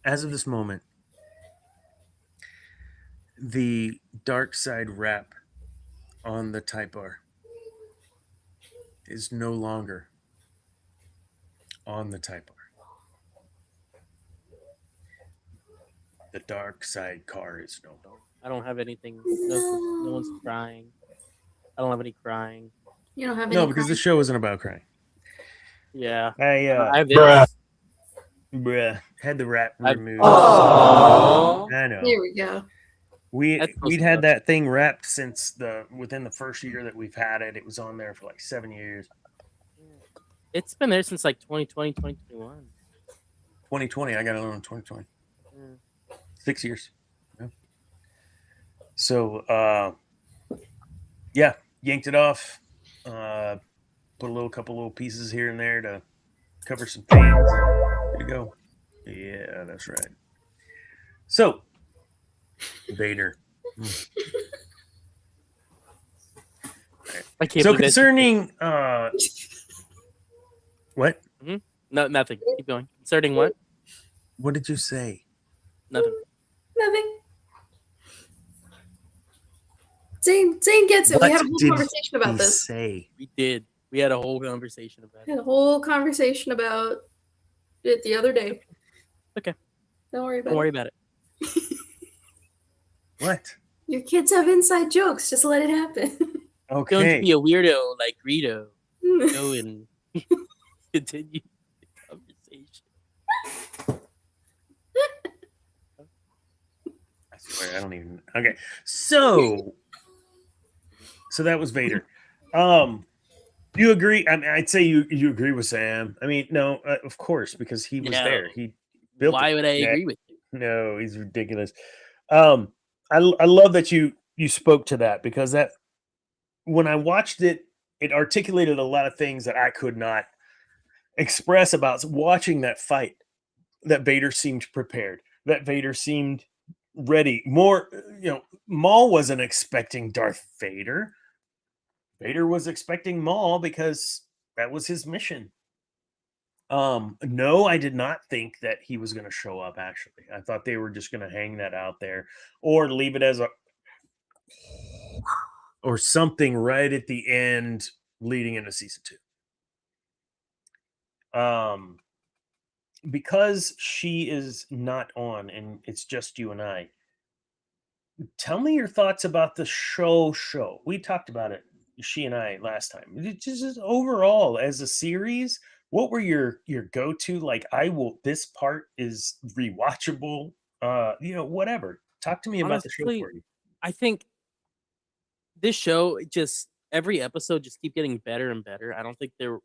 as of this moment, the dark side wrap on the Type R is no longer on the Type R. The dark side car is no longer. I don't have anything. No one's crying. I don't have any crying. You don't have any. No, because the show isn't about crying. Yeah. I I have this. had the wrap I- removed. Oh. I know. Here we go. That's We'd supposed had to- that thing wrapped since within the first year that we've had it. It was on there for like 7 years. It's been there since like 2020, 2021. 2020, I got it on 2020. Yeah. 6 years. Yeah. So yeah, yanked it off. Put a couple little pieces here and there to cover some fans. There you go. Yeah, that's right. So Vader. I can't So believe it. concerning what? No, nothing. Keep going. Concerning what? What did you say? Nothing. Nothing. Zane gets it. What We had a whole did conversation about he this. say? We did. We had a whole conversation about We it. had a whole conversation about it the other day. Okay. Don't worry about Don't worry it. about it. What? Your kids have inside jokes. Just let it happen. Don't Okay. be a weirdo like Greedo. Go and continue the conversation. I swear, I don't even. Okay, so that was Vader. You agree? I mean, I'd say you agree with Sam. I mean, no, of course, because he was No. there. He built. Why it. would I Yeah. agree with you? No, he's ridiculous. I love that you spoke to that, because that when I watched it it articulated a lot of things that I could not express about watching that fight. That Vader seemed prepared. That Vader seemed ready. More, Maul wasn't expecting Darth Vader. Vader was expecting Maul because that was his mission. No, I did not think that he was going to show up, actually. I thought they were just going to hang that out there or leave it as or something right at the end leading into season 2. Because she is not on and it's just you and I. Tell me your thoughts about the show. We talked about it, she and I, last time. Just overall as a series, what were your go-to? Like, this part is rewatchable. Whatever. Talk to me about the show Honestly, for you. I think this show just every episode just keep getting better and better. I don't think there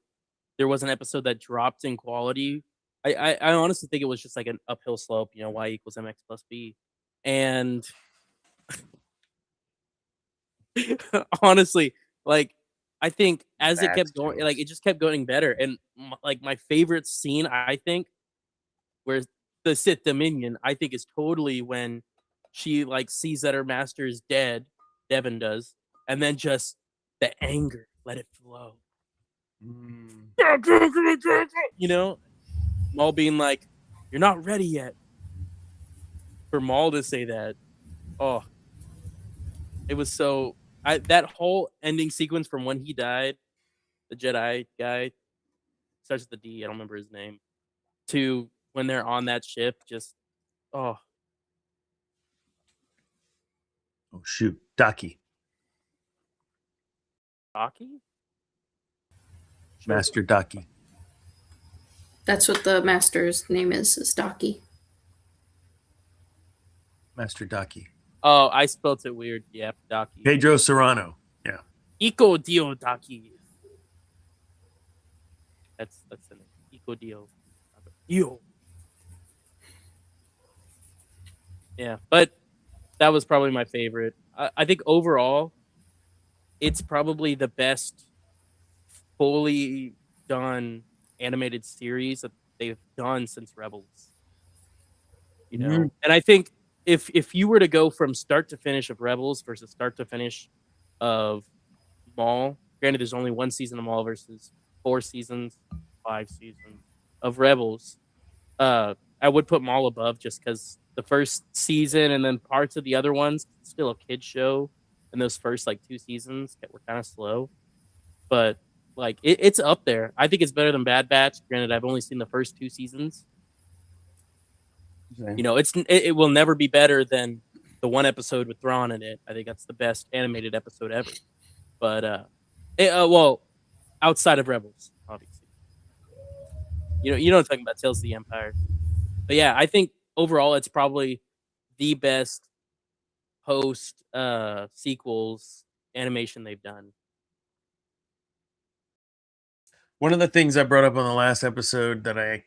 was an episode that dropped in quality. I honestly think it was just like an uphill slope, y equals mx plus b. And honestly, like, I think as it kept going, like, it just kept going better. And like my favorite scene, I think, where the Sith Dominion, I think, is totally when she like sees that her master is dead, Devin does, and then just the anger, let it flow. Maul being like, "You're not ready yet." For Maul to say that, oh, it was so. That whole ending sequence from when he died, the Jedi guy, starts with the D. I don't remember his name. To when they're on that ship, just oh. Oh shoot, Daki. Daki? Master Daki. That's what the master's name is Daki. Master Daki. Oh, I spelled it weird. Yeah, Daki. Pedro Serrano. Yeah. Iko Dio Daki. That's the name. Iko Dio. Dio. Yeah, but that was probably my favorite. I think overall, it's probably the best fully done animated series that they've done since Rebels. And I think if you were to go from start to finish of Rebels versus start to finish of Maul, granted there's only one season of Maul versus 4 seasons, 5 seasons of Rebels, I would put Maul above just because the first season and then parts of the other ones, still a kid show, and those first like 2 seasons were kind of slow. But like it's up there. I think it's better than Bad Batch. Granted, I've only seen the first 2 seasons. Okay. It will never be better than the one episode with Thrawn in it. I think that's the best animated episode ever. But well, outside of Rebels, obviously. You know what I'm talking about, Tales of the Empire. But yeah, I think overall it's probably the best post sequels animation they've done. One of the things I brought up on the last episode that I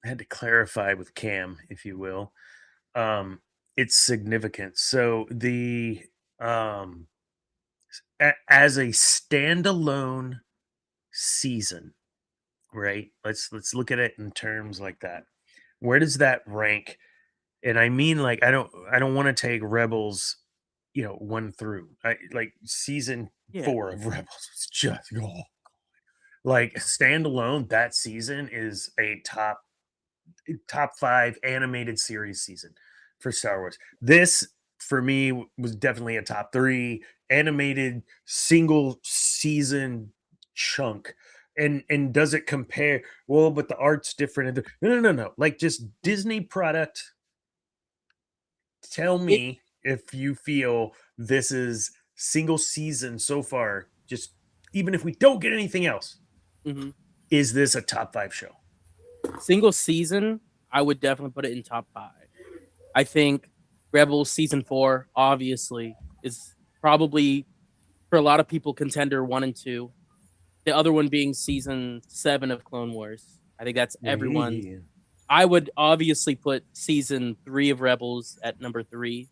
had to clarify with Cam, if you will, its significance. So the as a standalone season, right? Let's look at it in terms like that. Where does that rank? And I mean, like, I don't want to take Rebels, 1 through. I like season 4 of Rebels. It's just like standalone. That season is a top 5 animated series season for Star Wars. This for me was definitely a top 3 animated single season chunk. And does it compare? Well, but the art's different. No. Like, just Disney product. Tell me if you feel this is single season so far, just even if we don't get anything else, is this a top 5 show? Single season, I would definitely put it in top 5. I think Rebels season 4, obviously, is probably, for a lot of people, contender 1 and 2. The other one being season 7 of Clone Wars. I think that's everyone's. Yeah. I would obviously put season 3 of Rebels at number 3.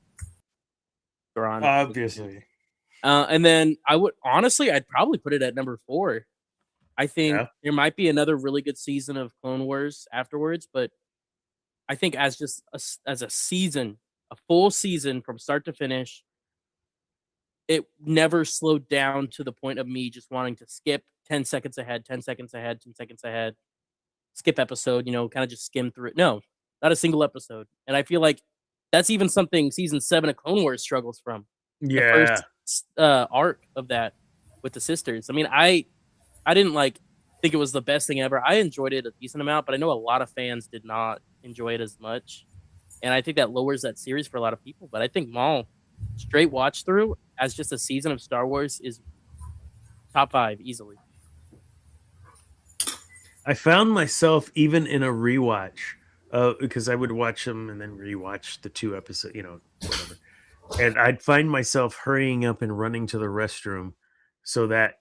Obviously. And then I'd probably put it at number 4. I think there might be another really good season of Clone Wars afterwards, but I think as a season, a full season from start to finish, it never slowed down to the point of me just wanting to skip 10 seconds ahead, 10 seconds ahead, 10 seconds ahead, skip episode, kind of just skim through it. No, not a single episode. And I feel like that's even something season 7 of Clone Wars struggles from. The first arc of that with the sisters. I mean, I didn't think it was the best thing ever. I enjoyed it a decent amount, but I know a lot of fans did not enjoy it as much. And I think that lowers that series for a lot of people. But I think Maul, straight watch through as just a season of Star Wars, is top 5 easily. I found myself even in a rewatch because I would watch them and then rewatch the 2 episodes, whatever. And I'd find myself hurrying up and running to the restroom so that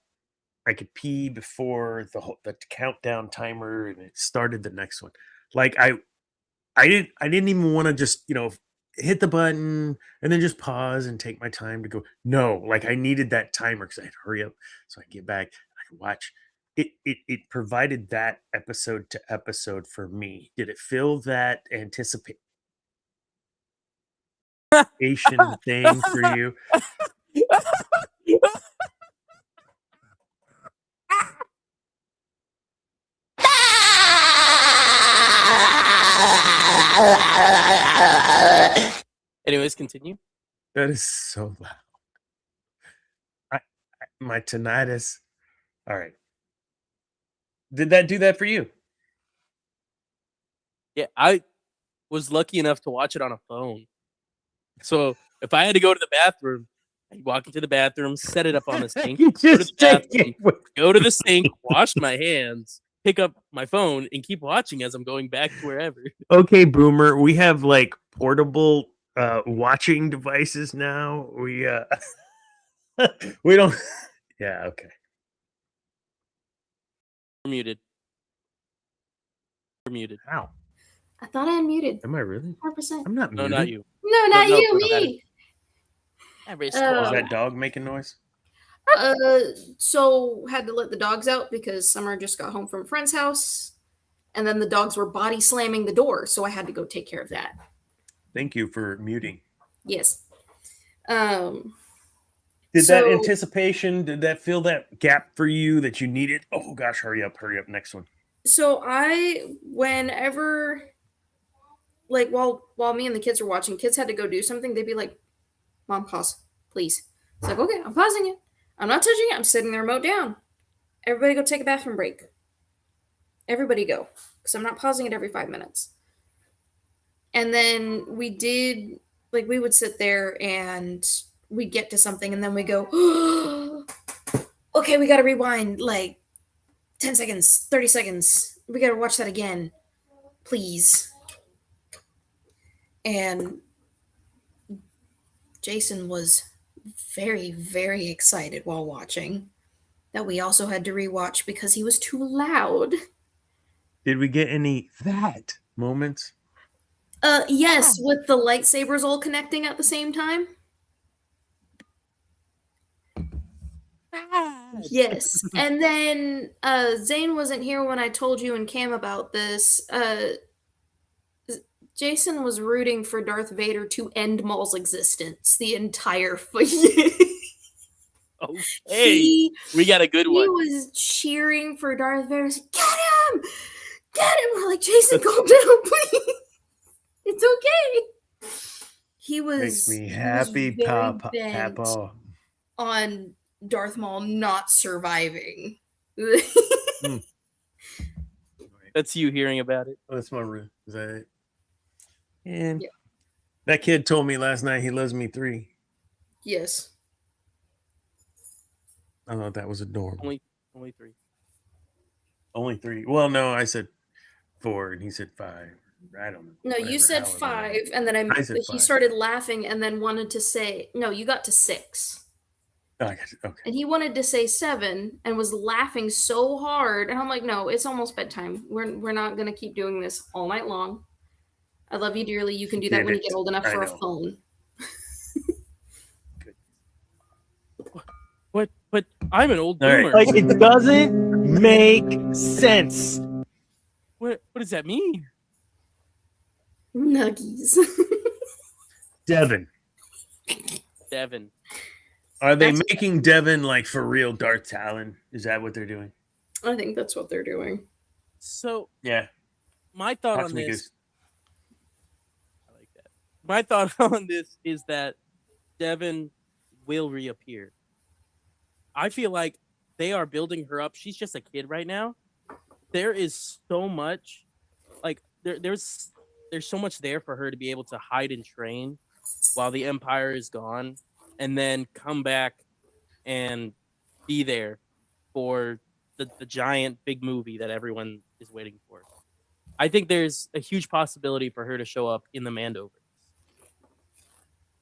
I could pee before the countdown timer and it started the next one. Like I didn't even want to just, hit the button and then just pause and take my time to go. No, like I needed that timer because I had to hurry up so I could get back. I could watch. It provided that episode to episode for me. Did it feel that anticipation thing for you? Anyways, continue. That is so loud. My tinnitus. All right. Did that do that for you? Yeah, I was lucky enough to watch it on a phone. So if I had to go to the bathroom, I'd walk into the bathroom, set it up on the sink, go to the sink, wash my hands, pick up my phone, and keep watching as I'm going back to wherever. Okay, Boomer, we have portable watching devices now. We don't. Yeah, okay. You're muted. You're muted. How? I thought I unmuted. Am I really? 100%. I'm not muted. No, not you. No, not you, me. Is that dog making noise? So had to let the dogs out because Summer just got home from a friend's house, and then the dogs were body slamming the door, so I had to go take care of that. Thank you for muting. Yes. Did that anticipation, did that fill that gap for you that you needed? Oh gosh, hurry up, next one. So whenever while me and the kids were watching, kids had to go do something, they'd be like, Mom, pause, please. It's like, okay, I'm pausing it. I'm not touching it. I'm setting the remote down. Everybody go take a bathroom break. Everybody go. Because I'm not pausing it every 5 minutes. And then we would sit there and we'd get to something and then we go, okay, we got to rewind 10 seconds, 30 seconds. We got to watch that again. Please. And Jason was very, very excited while watching that we also had to rewatch because he was too loud. Did we get any that moments? Yes, with the lightsabers all connecting at the same time. Yes. And then Zane wasn't here when I told you and Cam about this. Jason was rooting for Darth Vader to end Maul's existence the entire fight. Oh, hey, we got a good one. He was cheering for Darth Vader. Get him! Get him! We're like, Jason, calm down, please. It's okay. He was makes me happy, Papa. On Darth Maul not surviving. That's you hearing about it. Oh, that's my room. Is that it? And that kid told me last night he loves me 3. Yes. I thought that was adorable. Only 3. Only 3. Well, no, I said 4 and he said 5. I don't know. No, you said 5, and then he started laughing and then wanted to say, no, you got to 6. Oh, I got it. Okay. And he wanted to say 7 and was laughing so hard. And I'm like, no, it's almost bedtime. We're not going to keep doing this all night long. I love you dearly. You can do that when you get old enough for a phone. But I'm an old All right. boomer. Like, it doesn't make sense. What does that mean? Nuggies. Devin. Devin. Are they That's- making Devin like for real Darth Talon? Is that what they're doing? I think that's what they're doing. So Yeah. my thought Talk on to me, this. Goose. I like that. My thought on this is that Devin will reappear. I feel like they are building her up. She's just a kid right now. There is so much, like there's so much there for her to be able to hide and train while the Empire is gone, and then come back and be there for the giant big movie that everyone is waiting for. I think there's a huge possibility for her to show up in the Mandoverse.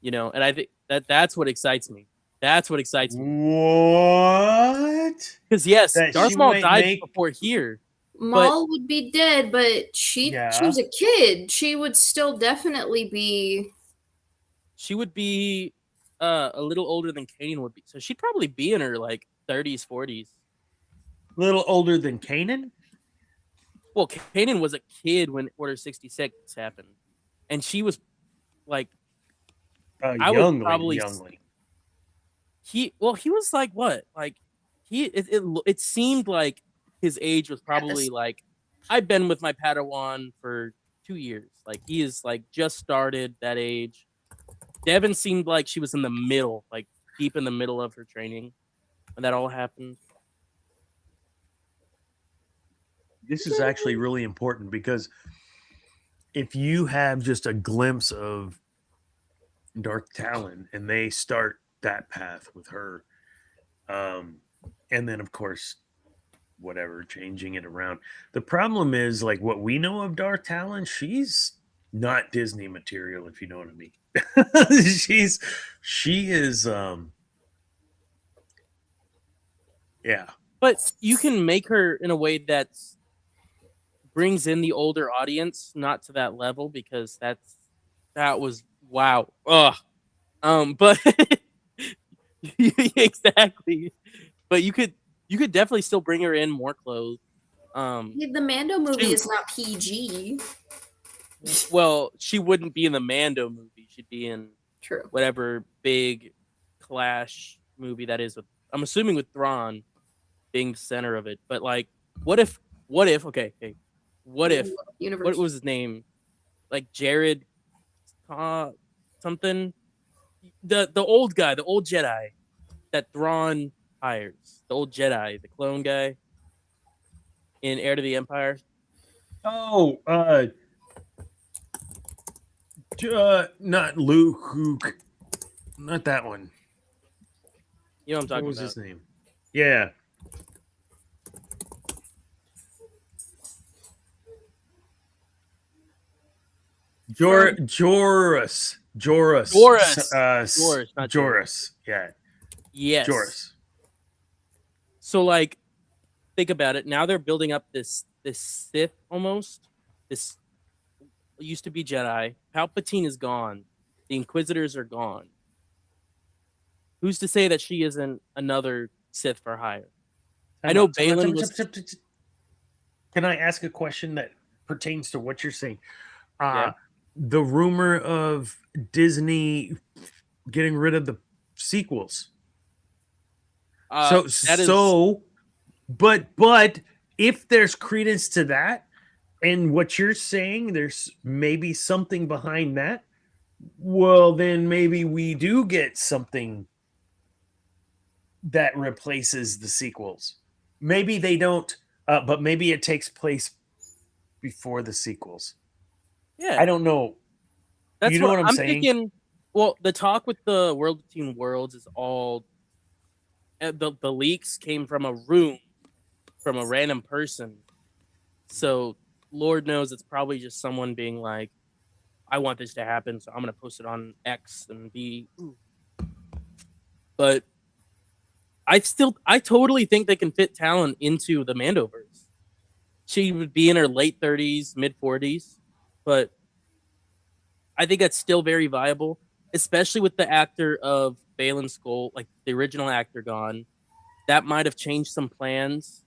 You know, and I think that's what excites me. That's what excites me. What? Because yes, That Darth she Maul might died make- before here. Maul would be dead, but she Yeah. was a kid. She would still definitely be. She would be a little older than Kanan would be. So she'd probably be in her like 30s, 40s. A little older than Kanan? Well, Kanan was a kid when Order 66 happened. And she was like I would Youngly, probably youngly. he was like what? Like it seemed like his age was probably like I've been with my Padawan for 2 years. Like he is like just started that age. Devin seemed like she was in the middle, like deep in the middle of her training when that all happened. This is actually really important because if you have just a glimpse of Darth Talon and they start that path with her, and then of course whatever, changing it around. The problem is like what we know of Darth Talon, she's not Disney material, if you know what I mean. she is yeah. But you can make her in a way that brings in the older audience, not to that level, because that was wow. Ugh. But exactly. But you could definitely still bring her in more clothes. The Mando movie is not PG. Well, she wouldn't be in the Mando movie. She'd be in whatever big clash movie that is with. I'm assuming with Thrawn being the center of it. But like, what if? Okay, what if? What was his name? Like Jared, something. The old guy, the old Jedi that Thrawn hires, the old Jedi, the clone guy in Heir to the Empire. Oh, not Luke, not that one. You know what I'm talking what was about. his name? Yeah. Joris. Not Joris. Yeah. Yes. Joris. So like, think about it. Now they're building up this Sith almost. This used to be Jedi. Palpatine is gone. The Inquisitors are gone. Who's to say that she isn't another Sith for hire? I know Balin was. Can I ask a question that pertains to what you're saying? Yeah. The rumor of Disney getting rid of the sequels. But if there's credence to that, and what you're saying, there's maybe something behind that. Well, then maybe we do get something that replaces the sequels. Maybe they don't, but maybe it takes place before the sequels. Yeah, I don't know. That's you know what I'm saying? thinking. Well, the talk with the World Between Worlds is all the leaks came from a room, from a random person. So Lord knows it's probably just someone being like, "I want this to happen, so I'm gonna post it on X and be." But I totally think they can fit Talon into the Mandoverse. She would be in her late 30s, mid 40s, but I think that's still very viable, especially with the actor of Balin Skull, like the original actor gone. that might have changed some plans,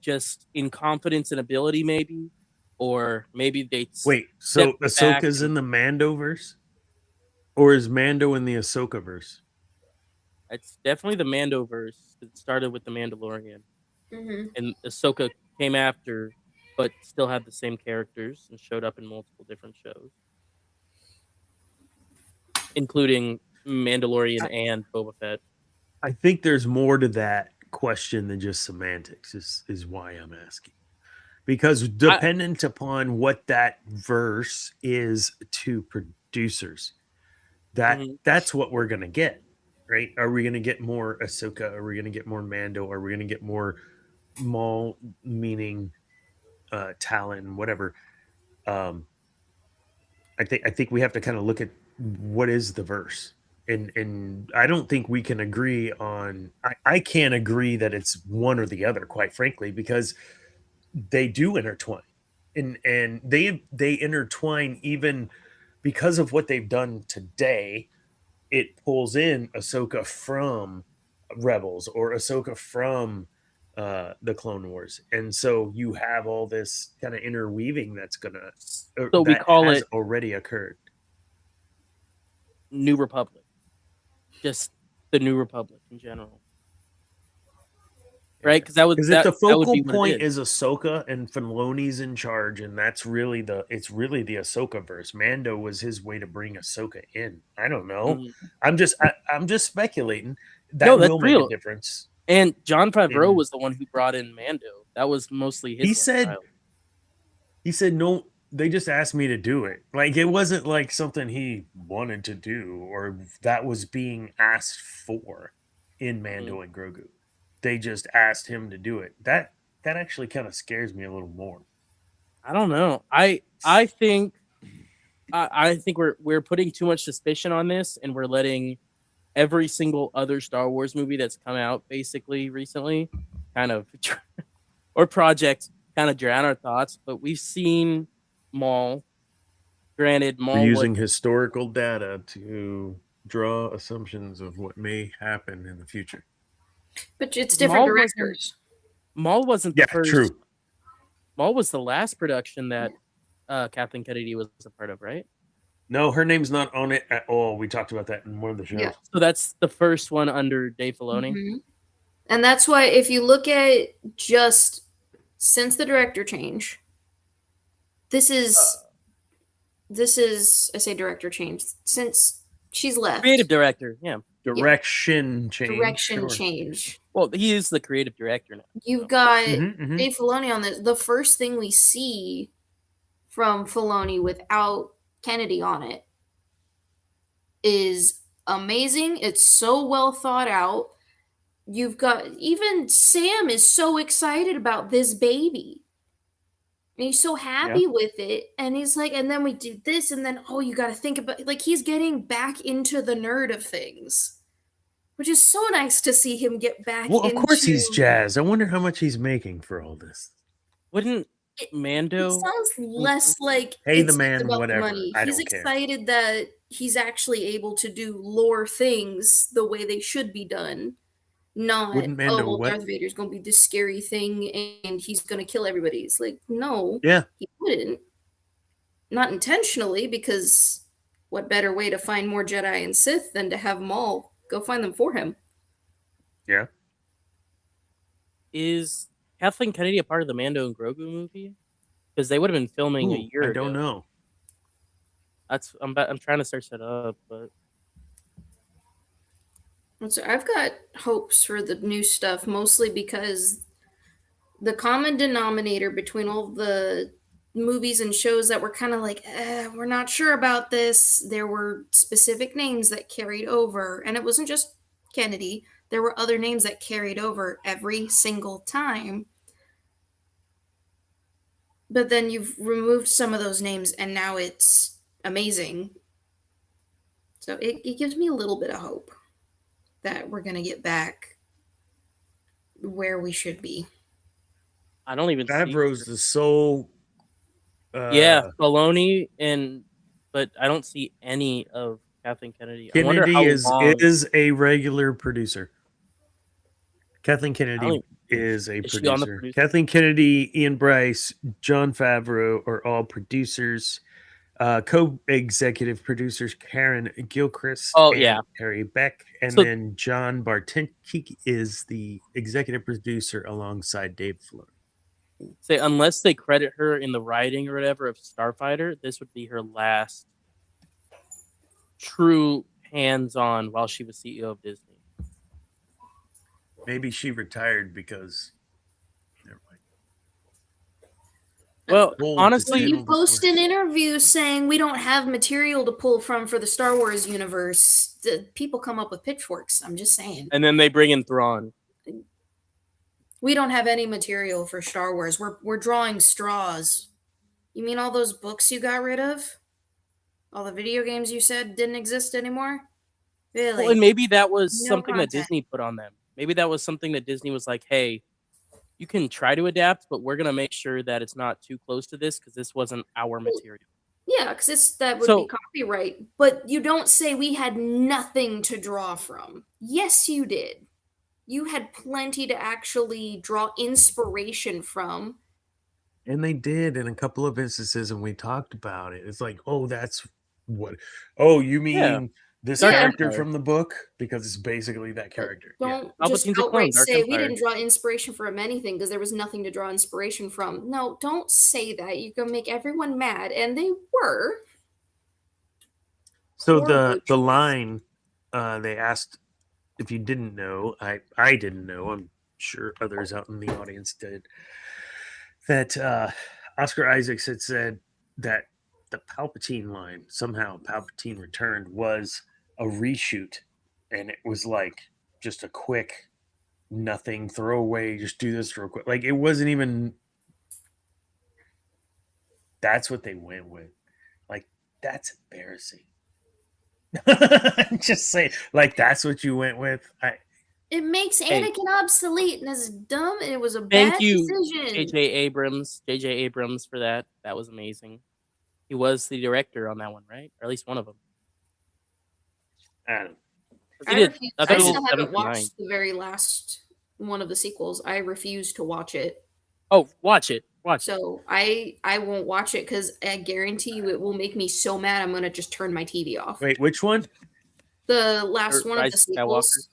just in confidence and ability, maybe, or maybe they Wait, so stepped back. Ahsoka's in the Mandoverse, or is Mando in the Ahsokaverse? It's definitely the Mandoverse. It started with the Mandalorian, Mm-hmm. and Ahsoka came after, but still had the same characters and showed up in multiple different shows, including Mandalorian and Boba Fett. I think there's more to that question than just semantics. Is why I'm asking, because dependent upon what that verse is to producers, that's what we're gonna get, right? Are we gonna get more Ahsoka? Are we gonna get more Mando? Are we gonna get more Maul, meaning Talon, whatever? I think we have to kind of look at what is the verse, and I don't think we can agree on. I can't agree that it's one or the other, quite frankly, because they do intertwine, and they intertwine even because of what they've done today. It pulls in Ahsoka from Rebels or Ahsoka from the Clone Wars, and so you have all this kind of interweaving that's gonna So we call it already occurred. New Republic, just the New Republic in general, right? Because if the focal point is Ahsoka and Filoni's in charge, and that's really the Ahsoka verse. Mando was his way to bring Ahsoka in. I don't know. Mm-hmm. I'm just speculating. That will make a difference. And Jon Favreau was the one who brought in Mando. That was mostly his. He said no. They just asked me to do it. Like, it wasn't like something he wanted to do or that was being asked for in Mando and Grogu. They just asked him to do it. That actually kind of scares me a little more. I don't know. I think we're putting too much suspicion on this, and we're letting every single other Star Wars movie that's come out basically recently kind of or project kind of drown our thoughts. But we've seen Maul. Granted, Maul we're using historical data to draw assumptions of what may happen in the future. But it's different directors. Maul wasn't the first. True. Maul was the last production that Kathleen Kennedy was a part of, right? No, her name's not on it at all. We talked about that in one of the shows. Yeah. So that's the first one under Dave Filoni. Mm-hmm. And that's why if you look at just since the director change, this is I say director change since she's left. Creative director, yeah. Direction change. Direction change. Well, he is the creative director now. You've got Dave Filoni on this. The first thing we see from Filoni without Kennedy on it is amazing. It's so well thought out. You've got even Sam is so excited about this baby. And he's so happy with it. And he's like, and then we do this, and then you got to think about like he's getting back into the nerd of things, which is so nice to see him get back. Well, of course he's jazzed. I wonder how much he's making for all this. Wouldn't Mando? It sounds less like pay the man whatever. Money. He's excited that he's actually able to do lore things the way they should be done. Not Darth Vader's gonna be this scary thing and he's gonna kill everybody. It's like, no, he wouldn't. Not intentionally, because what better way to find more Jedi and Sith than to have Maul go find them for him? Yeah. Is Kathleen Kennedy a part of the Mando and Grogu movie? Because they would have been filming a year ago. I don't know. I'm trying to search that up, but so I've got hopes for the new stuff, mostly because the common denominator between all the movies and shows that were kind of like, we're not sure about this. There were specific names that carried over, and it wasn't just Kennedy. There were other names that carried over every single time. But then you've removed some of those names, and now it's amazing. So it gives me a little bit of hope that we're going to get back where we should be. I don't even Favreau's the sole. Filoni, but I don't see any of Kathleen Kennedy. Kennedy is a regular producer. Kathleen Kennedy don't- is a is she on the producer. producer? Kathleen Kennedy, Ian Bryce, John Favreau are all producers. Co-executive producers Karen Gilchrist Oh, and yeah. Harry Beck, and So- then John Bartenke is the executive producer alongside Dave Filoni. Say, unless they credit her in the writing or whatever of Starfighter, this would be her last true hands-on while she was CEO of Disney. Maybe she retired because. Never mind. Well, Old honestly, to You handle the post an Force. interview saying we don't have material to pull from for the Star Wars universe. The people come up with pitchforks. I'm just saying. and then they bring in Thrawn. We don't have any material for Star Wars. We're drawing straws. You mean all those books you got rid of? All the video games you said didn't exist anymore? Really? Well, and maybe that was No something that content. Disney put on them. Maybe that was something that Disney was like, hey, you can try to adapt, but we're going to make sure that it's not too close to this because this wasn't our material. Yeah, because that would So- be copyright. But you don't say we had nothing to draw from. Yes, you did. You had plenty to actually draw inspiration from. And they did in a couple of instances, and we talked about it. It's like, oh, that's what. Oh, you mean Yeah. this Dark character Empire. from the book? Because it's basically that character. Yeah. Don't just Palpatine's a clone, outright Dark say we Empire. didn't draw inspiration from anything because there was nothing to draw inspiration from. No, don't say that. You're gonna make everyone mad, and they were. So Poor the Rachel. line they asked if you didn't know, I didn't know. I'm sure others out in the audience did. That Oscar Isaacs had said that the Palpatine line, somehow Palpatine returned, was a reshoot, and it was like just a quick nothing throwaway, just do this real quick. Like it wasn't even. That's what they went with. Like that's embarrassing. Just say like that's what you went with. It makes Hey. Anakin obsolete and it's dumb and it was a Thank bad you, decision. J.J. Abrams for that. That was amazing. He was the director on that one, right? Or at least one of them. I don't know. He did. I thought he still did haven't 7 to 9. watched the very last one of the sequels. I refuse to watch it. Oh, watch it. Watch it. So I won't watch it because I guarantee you it will make me so mad I'm gonna just turn my TV off. Wait, which one? The last one of Rise the of sequels.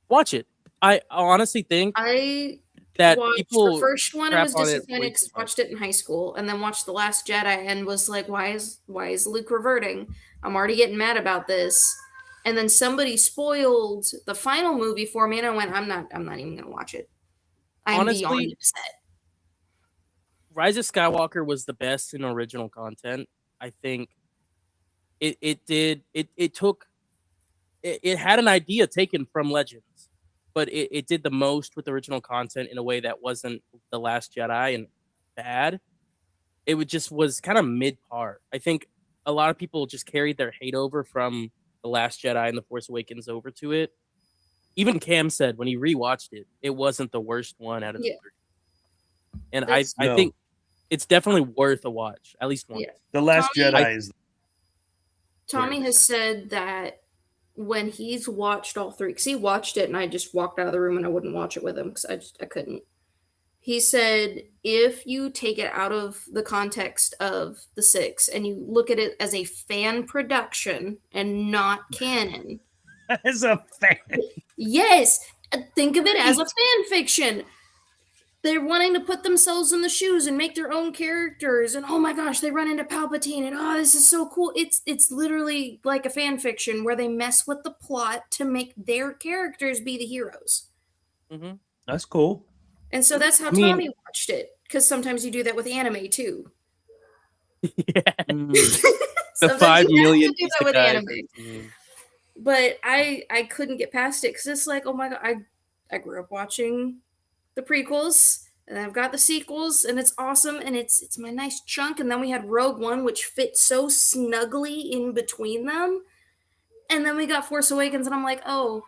Watch it. I honestly think I that watched people the first one. I crap was on it way disappointed because too I watched it in high school, and then watched the Last Jedi and was like, "Why is Luke reverting? I'm already getting mad about this." And then somebody spoiled the final movie for me, and I went, "I'm not even gonna watch it." I'm Honestly, beyond upset. Rise of Skywalker was the best in original content. I think it had an idea taken from Legends, but it did the most with original content in a way that wasn't The Last Jedi and bad. It was kind of mid-par. I think a lot of people just carried their hate over from The Last Jedi and The Force Awakens over to it. Even Cam said when he rewatched it, it wasn't the worst one out of the Yeah. three. And That's- I think it's definitely worth a watch, at least once. Yeah. The Last Tommy- Jedi is. Tommy has said that when he's watched all three, because he watched it and I just walked out of the room and I wouldn't watch it with him because I couldn't. He said if you take it out of the context of the 6 and you look at it as a fan production and not canon, As a fan. yes, think of it as a fan fiction. They're wanting to put themselves in the shoes and make their own characters, and oh my gosh, they run into Palpatine, and oh, this is so cool. It's literally like a fan fiction where they mess with the plot to make their characters be the heroes. Mm-hmm. That's cool. And so that's how I mean- Tommy watched it, because sometimes you do that with anime too. Yeah. The Sometimes 5 you have to million do that with isekai anime. person. But I couldn't get past it because it's like, oh my god, I grew up watching the prequels and I've got the sequels and it's awesome and it's my nice chunk, and then we had Rogue One which fit so snugly in between them, and then we got Force Awakens and I'm like, oh,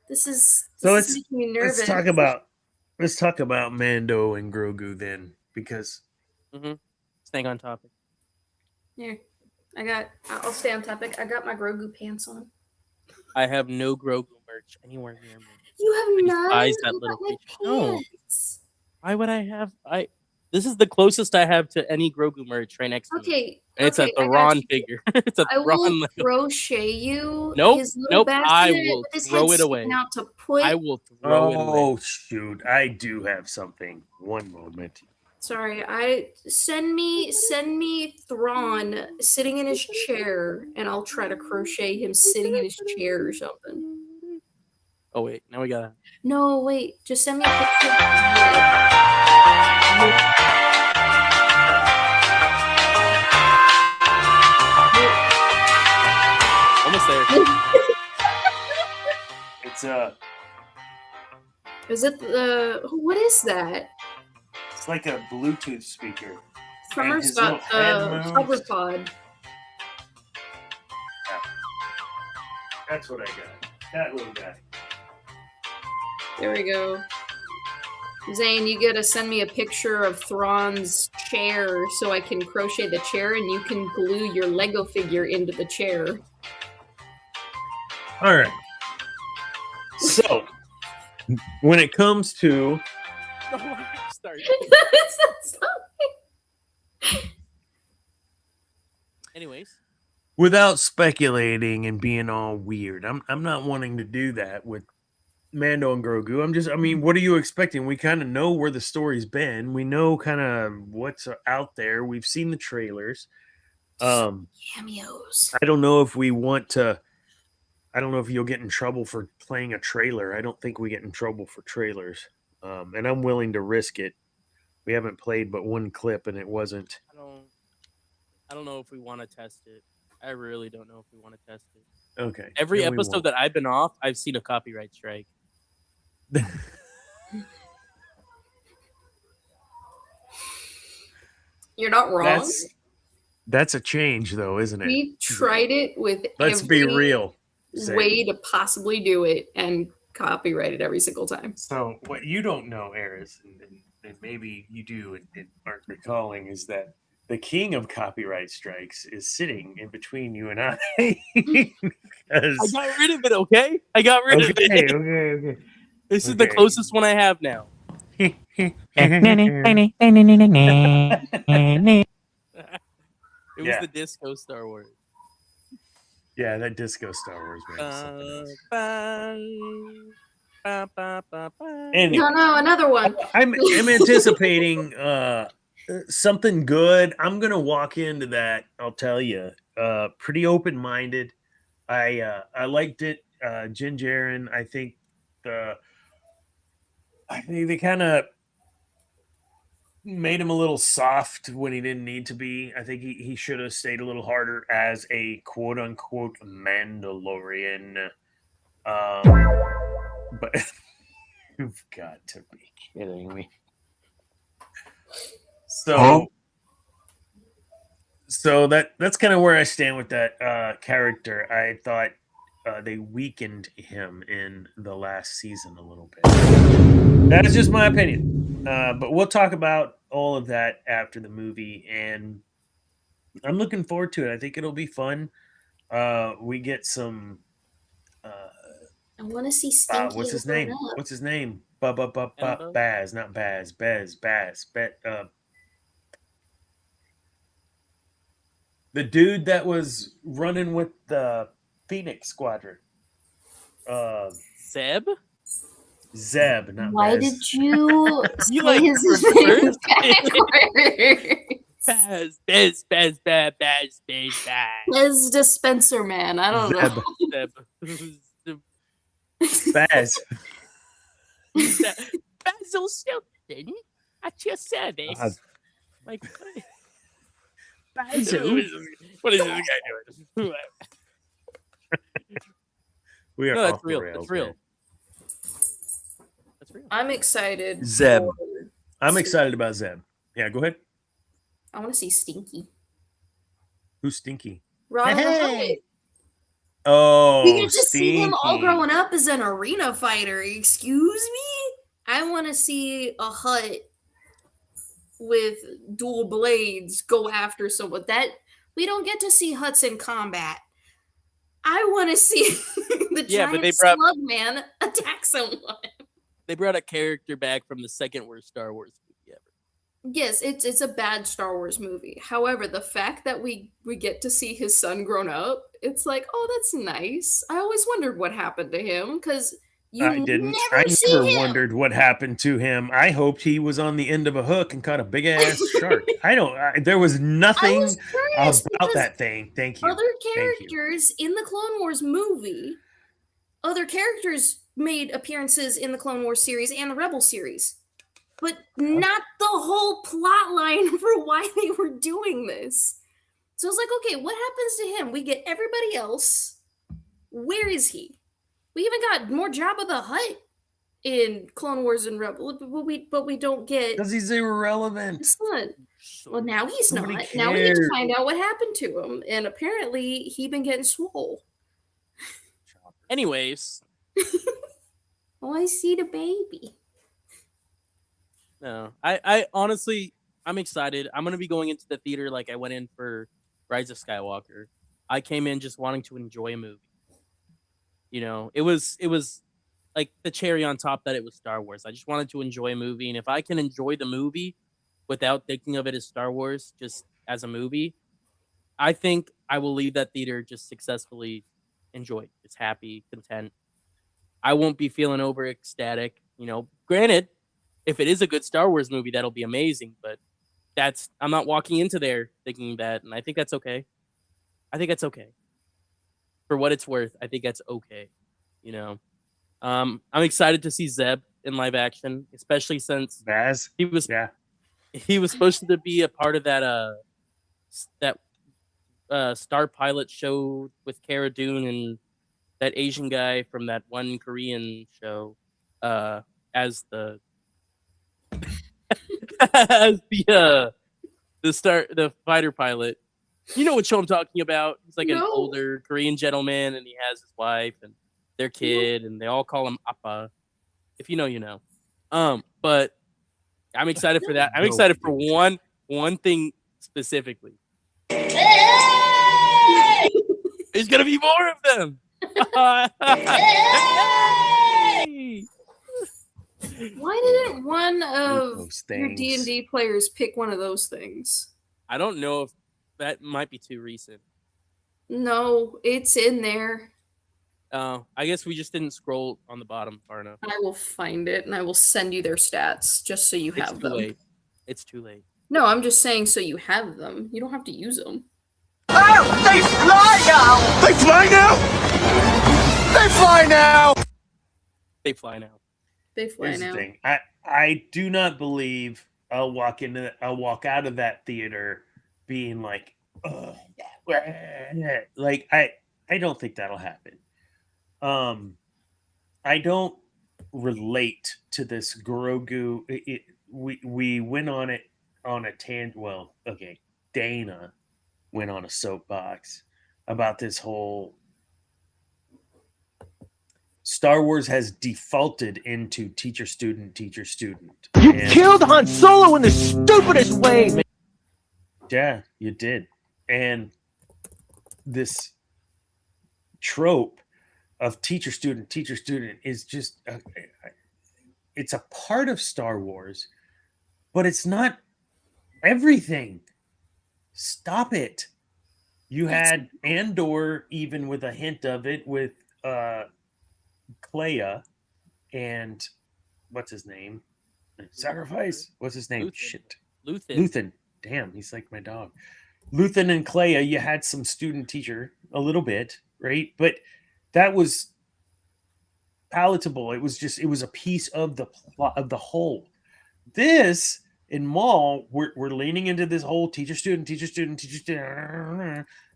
this is making me nervous. Let's talk about Mando and Grogu then, because Staying on topic. Here, I'll stay on topic. I got my Grogu pants on. I have no Grogu merch anywhere near me. You have none. despise that You little got my creature. No. pants. Why would I have? This is the closest I have to any Grogu merch right next to me. Okay. And it's a okay, I got Thrawn you. figure. It's a I will Thrawn Lego. crochet you his little Nope. basket I will with his throw head it away. sticking out to put. I will throw it away. Oh shoot! I do have something. One moment. Sorry, send me Thrawn sitting in his chair, and I'll try to crochet him sitting in his chair or something. Oh wait, now we gotta. No, wait, just send me a picture. Almost there. It's Is it what is that? it's like a Bluetooth speaker. Summer's his got little head moves. hover pod. That's what I got. That little guy. There we go. Zane, you gotta send me a picture of Thrawn's chair so I can crochet the chair and you can glue your Lego figure into the chair. All right. So, when it comes to Start. Anyways, without speculating and being all weird, I'm not wanting to do that with Mando and Grogu. I mean, what are you expecting? We kind of know where the story's been. We know kind of what's out there. We've seen the trailers. Cameos. I don't know if we want to. I don't know if you'll get in trouble for playing a trailer. I don't think we get in trouble for trailers. And I'm willing to risk it. We haven't played but one clip, and it wasn't. I don't know if we want to test it. I really don't know if we want to test it. Okay. Every then we episode won't. that I've been off, I've seen a copyright strike. You're not wrong. That's a change, though, isn't it? We tried it with Let's be every real. Zane. way to possibly do it and copyrighted every single time. So what you don't know, Eris, and maybe you do and aren't recalling, is that the king of copyright strikes is sitting in between you and I. I got rid of it, okay? I got rid of it. Okay. This is the closest one I have now. It was Yeah. the Disco Star Wars. Yeah, that Disco Star Wars man. Anyway, No, another one. I'm anticipating something good. I'm gonna walk into that. I'll tell you, pretty open minded. I liked it. Jin Jaren. I think they kind of made him a little soft when he didn't need to be. I think he should have stayed a little harder as a quote unquote Mandalorian. But you've got to be kidding me. So that's kind of where I stand with that character. I thought they weakened him in the last season a little bit. That is just my opinion. But we'll talk about all of that after the movie, and I'm looking forward to it. I think it'll be fun. We get some. I want to see Stinky. What's his name? Up. What's his name? Baz, not Baz. The dude that was running with the Phoenix Squadron. Zeb, not Why Baz. did you You say like his reverse? backwards? Bez. His dispenser man. I don't know. Zeb. Baz. Basil Stilton at your service. Like, Basil. What is this guy doing? We are No, off that's the real. rails, That's real. man. That's real. I'm excited. Zeb. for- I'm excited about Zeb. Yeah, go ahead. I want to see Stinky. Who's Stinky? Robin the Hey. Hutt. Oh, We get to see him all Stinky. growing up as an arena fighter. Excuse me? I want to see a Hutt with dual blades go after someone. That we don't get to see Hutts in combat. I want to see the Yeah, but giant they brought- slug man attack someone. They brought a character back from the second worst Star Wars movie ever. Yes, it's a bad Star Wars movie. However, the fact that we get to see his son grown up, it's like, oh, that's nice. I always wondered what happened to him because you I didn't. never I see never him. wondered what happened to him. I hoped he was on the end of a hook and caught a big ass shark. There was nothing I was curious about because that thing. Thank you. other Thank you. characters in the Clone Wars movie, other characters made appearances in the Clone Wars series and the Rebel series, but not the whole plot line for why they were doing this. So I was like, okay, what happens to him? We get everybody else. Where is he? We even got more Jabba the Hutt in Clone Wars and Rebel, but we don't get Because he's irrelevant. his son. Well, now he's Nobody not. Now we get to cares. find out what happened to him, and apparently he been getting swole. Anyways, Oh, I see the baby. no, I honestly, I'm excited. I'm gonna be going into the theater like I went in for Rise of Skywalker. I came in just wanting to enjoy a movie. You know, it was like the cherry on top that it was Star Wars. I just wanted to enjoy a movie, and if I can enjoy the movie without thinking of it as Star Wars, just as a movie, I think I will leave that theater just successfully enjoyed. Just happy, content. I won't be feeling over ecstatic. You know, granted, if it is a good Star Wars movie, that'll be amazing. But I'm not walking into there thinking that, and I think that's okay. I think that's okay. For what it's worth, I think that's okay. You know, I'm excited to see Zeb in live action, especially since Baz? he was supposed to be a part of that Star Pilot show with Cara Dune and that Asian guy from that one Korean show as the as the fighter pilot. You know what show I'm talking about? He's like an No. older Korean gentleman, and he has his wife and their kid, and they all call him Appa. If you know, you know. But I'm excited for that. I'm excited for one thing specifically. There's gonna be more of them. Yay! Why didn't one of Those your things. D&D players pick one of those things? I don't know if that might be too recent. No, it's in there. I guess we just didn't scroll on the bottom far enough. I will find it and I will send you their stats just so you It's have too them. late. It's too late. No, I'm just saying so you have them. You don't have to use them. Oh, they fly now! They fly now! They fly now! They fly now. They fly Here's now. the thing. I do not believe I'll walk out of that theater being like, ugh, like I don't think that'll happen. I don't relate to this Grogu. We went on it on a tangent. Well, okay, Dana went on a soapbox about this whole Star Wars has defaulted into teacher student. You And- killed Han Solo in the stupidest way, man. Yeah, you did. And this trope of teacher student is just it's a part of Star Wars, but it's not everything. Stop it. You had Andor even with a hint of it with Clea and what's his name? Sacrifice. What's his name? Luthen. Shit. Luthen. Luthen. Damn, he's like my dog. Luthen and Clea, you had some student teacher a little bit, right? But that was palatable. It was a piece of the plot of the whole. This in Maul, we're leaning into this whole teacher student,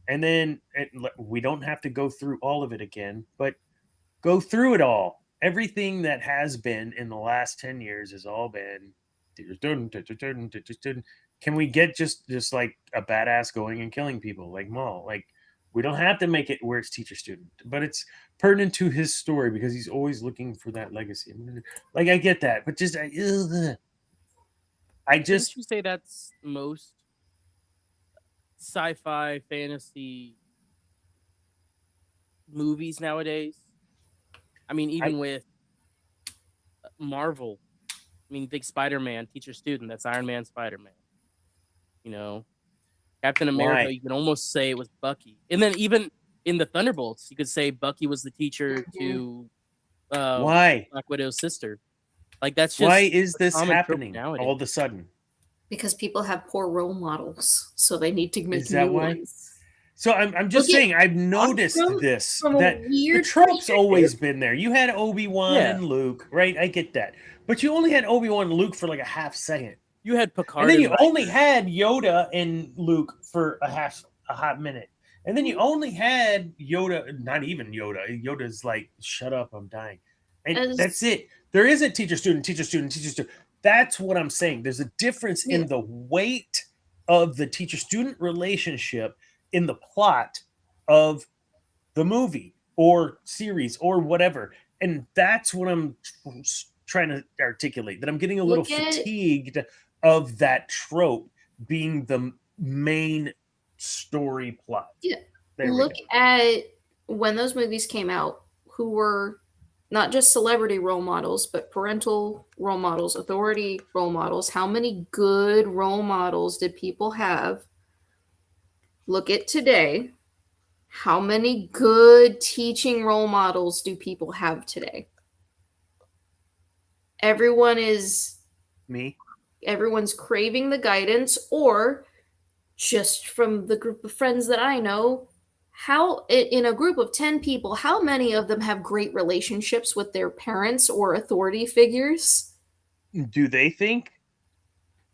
and then we don't have to go through all of it again, but go through it all. Everything that has been in the last 10 years has all been teacher student. Can we get just like a badass going and killing people like Maul? Like, we don't have to make it where it's teacher student, but it's pertinent to his story because he's always looking for that legacy. Like, I get that, but just Didn't you say that's most sci-fi fantasy movies nowadays. I mean, even with Marvel, I mean, think Spider-Man, teacher student. That's Iron Man, Spider-Man. You know, Captain America. Why? You can almost say it was Bucky, and then even in the Thunderbolts, you could say Bucky was the teacher to Why? Black Widow's sister. Like that's Why just is a this common trope happening nowadays. all of a sudden? Because people have poor role models, so they need to make Is that new why? ones. So I'm just Look at saying I've noticed from- this from a that the weird trope's perspective. always been there. You had Obi-Wan Yeah. and Luke, right? I get that. But you only had Obi-Wan and Luke for like a half second. You had Picard, And then you and only Riker. had Yoda and Luke for a hot minute. And then you only had Yoda, not even Yoda. Yoda's like, shut up, I'm dying. And that's it. There isn't teacher student, teacher student, teacher student. That's what I'm saying. There's a difference in the weight of the teacher student relationship in the plot of the movie or series or whatever. And that's what I'm trying to articulate, that I'm getting a little fatigued of that trope being the main story plot. Yeah. There we Look go. at when those movies came out, who were not just celebrity role models, but parental role models, authority role models. How many good role models did people have? Look at today. How many good teaching role models do people have today? Everyone's craving the guidance, or just from the group of friends that I know, how in a group of 10 people, how many of them have great relationships with their parents or authority figures? Do they think?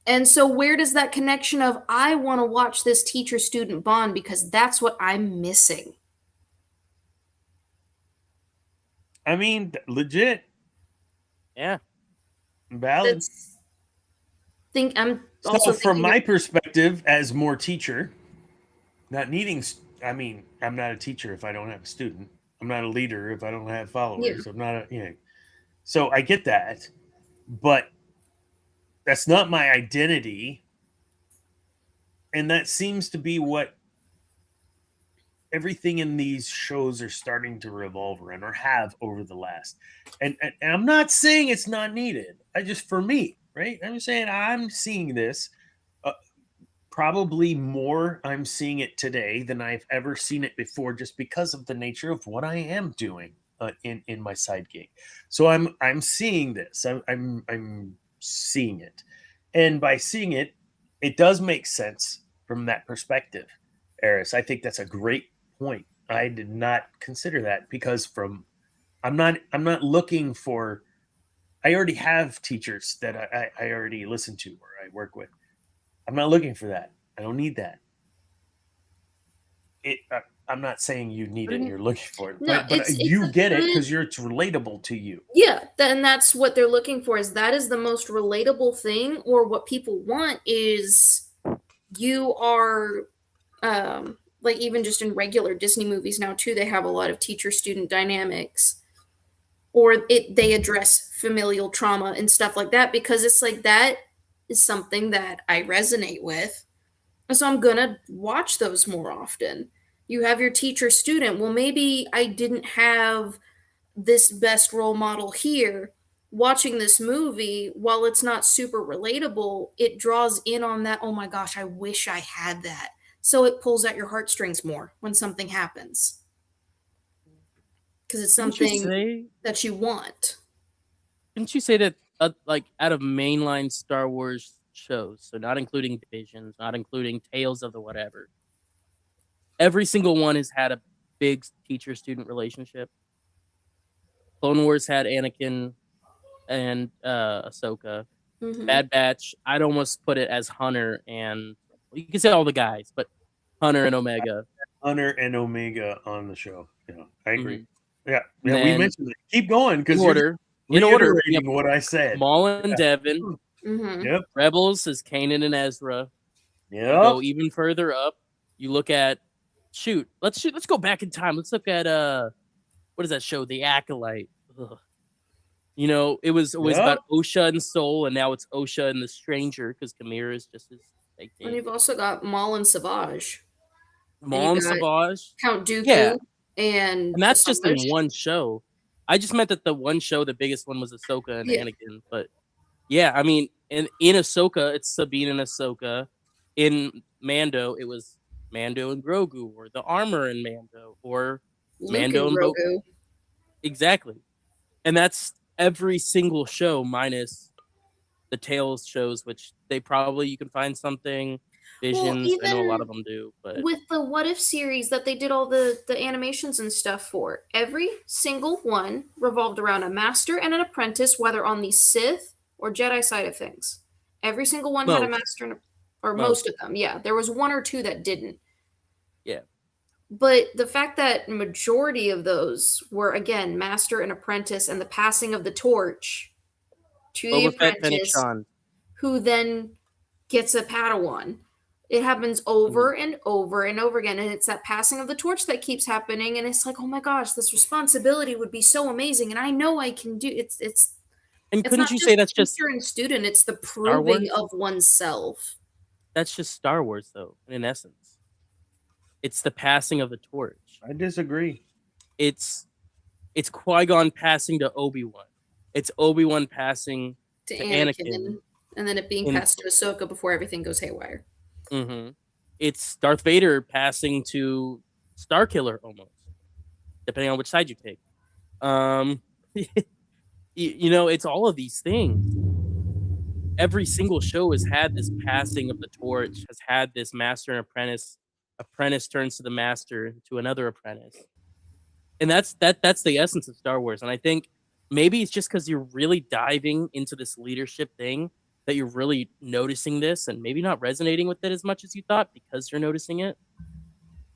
And so where does that connection of I want to watch this teacher student bond because that's what I'm missing? I mean, legit. Yeah. Valid. I'm also so from my perspective as more teacher, not needing, I mean, I'm not a teacher if I don't have a student. I'm not a leader if I don't have followers. I'm not so I get that, but that's not my identity. And that seems to be what everything in these shows are starting to revolve around, or have over the last. And I'm not saying it's not needed. For me, right? I'm saying I'm seeing this probably more. I'm seeing it today than I've ever seen it before, just because of the nature of what I am doing in my side gig. So I'm seeing this. I'm seeing it, and by seeing it, it does make sense from that perspective. Eris, I think that's a great point. I did not consider that, because I'm not looking for. I already have teachers that I already listen to or I work with. I'm not looking for that. I don't need that. I'm not saying you need it. You're looking for it, No, but you get it because it's relatable to you. Yeah, and that's what they're looking for. Is that is the most relatable thing, or what people want is you are, like even just in regular Disney movies now too. They have a lot of teacher-student dynamics, or they address familial trauma and stuff like that, because it's like that is something that I resonate with, and so I'm gonna watch those more often. You have your teacher student. Well, maybe I didn't have this best role model here. Watching this movie, while it's not super relatable, it draws in on that. Oh my gosh, I wish I had that. So it pulls at your heartstrings more when something happens, because it's something that you want. Didn't you say that like out of mainline Star Wars shows, so not including Visions, not including Tales of the whatever, every single one has had a big teacher-student relationship? Clone Wars had Anakin and Ahsoka. Mhm. Bad Batch, I'd almost put it as Hunter and, you can say all the guys, but Hunter and Omega. Hunter and Omega on the show. Yeah, I agree. Mm-hmm. Yeah, we Then mentioned it. Keep going, because in order, reiterating what I said. Maul and Devin. Mhm. Yep. Rebels is Kanan and Ezra. Yep. You go even further up. You look at Let's go back in time. Let's look at what is that show? The Acolyte. Ugh. You know, it was always about Osha and Soul, and now it's Osha and the Stranger, because Kamira is just his fake name. And you've also got Maul and Savage. Maul and Savage. Count Dooku. Yeah. and that's just in Asajj. one show. I just meant that the one show, the biggest one was Ahsoka and Yeah. Anakin. But yeah, I mean, in Ahsoka, it's Sabine and Ahsoka. In Mando, it was Mando and Grogu, or the armor in Mando, or Luke Mando and and Grogu. Exactly. And that's every single show minus the Tales shows, which they probably, you can find something. Visions, I know a lot even of them do, but with the What If series that they did all the animations and stuff for, every single one revolved around a master and an apprentice, whether on the Sith or Jedi side of things. Every single one had a Most. master or most of them. Yeah, there was one or two that didn't. Yeah. But the fact that majority of those were, again, master and apprentice, and the passing of the torch to the Boba Fett, Fennec apprentice, Shand. who then gets a Padawan. It happens over and over and over again, and it's that passing of the torch that keeps happening, and it's like, oh my gosh, this responsibility would be so amazing, and I know I can do it's And it's couldn't not you just say that's just teacher and student, it's the Star Wars? proving of oneself. That's just Star Wars, though, in essence. It's the passing of the torch. I disagree. It's Qui-Gon passing to Obi-Wan. It's Obi-Wan passing To to Anakin, Anakin. and then it being And- passed to Ahsoka before everything goes haywire. Mm-hmm. It's Darth Vader passing to Starkiller, almost, depending on which side you take. It's all of these things. Every single show has had this passing of the torch, has had this master and apprentice. Apprentice turns to the master, to another apprentice, and that's the essence of Star Wars. And I think maybe it's just because you're really diving into this leadership thing that you're really noticing this, and maybe not resonating with it as much as you thought because you're noticing it.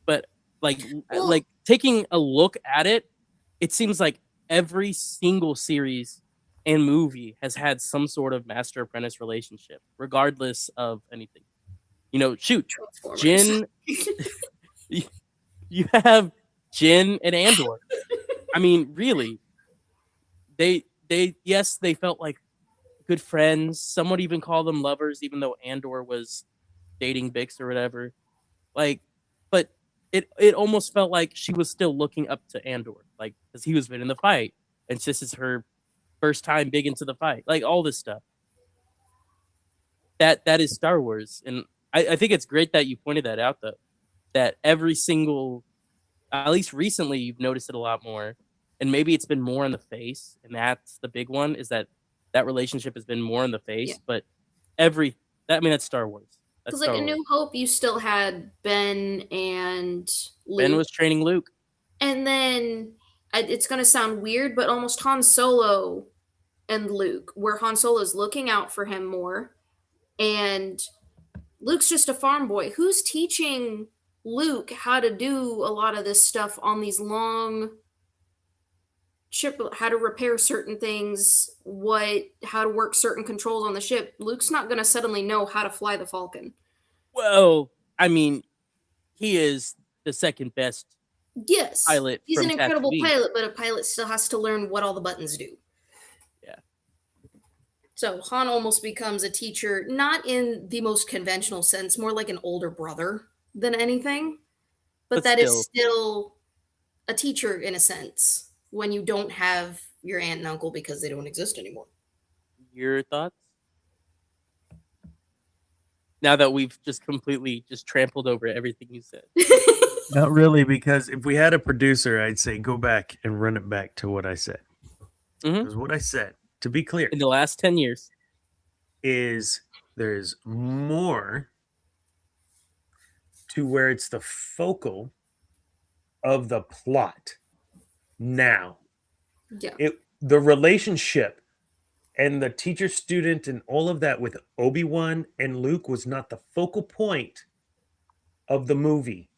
But like taking a look at it, it seems like every single series and movie has had some sort of master apprentice relationship, regardless of anything. Shoot, Transformers. Jin. You have Jin and Andor. I mean, really, they felt like good friends. Some would even call them lovers, even though Andor was dating Bix or whatever. But it almost felt like she was still looking up to Andor, like, because he was been in the fight, and this is her first time big into the fight, like all this stuff. That is Star Wars, and I think it's great that you pointed that out, though. That every single, at least recently, you've noticed it a lot more, and maybe it's been more in the face, and that's the big one, is that relationship has been more in the face. Yeah. But that's Star Wars. That's Because like Star in Wars. New Hope, you still had Ben and Luke. Ben was training Luke. And then it's going to sound weird, but almost Han Solo and Luke, where Han Solo's looking out for him more, and Luke's just a farm boy. Who's teaching Luke how to do a lot of this stuff on these long ship, how to repair certain things, how to work certain controls on the ship? Luke's not going to suddenly know how to fly the Falcon. Well, I mean, he is the second best Yes, pilot. he's from an incredible Tatooine. pilot, but a pilot still has to learn what all the buttons do. Yeah. So Han almost becomes a teacher, not in the most conventional sense, more like an older brother than anything. But that is still a teacher in a sense when you don't have your aunt and uncle because they don't exist anymore. Your thoughts? Now that we've just completely just trampled over everything you said. Not really, because if we had a producer, I'd say go back and run it back to what I said. Mhm. Because what I said, to be clear, In the last 10 years. is there's more to where it's the focal of the plot now. Yeah. The relationship and the teacher student and all of that with Obi-Wan and Luke was not the focal point of the movie.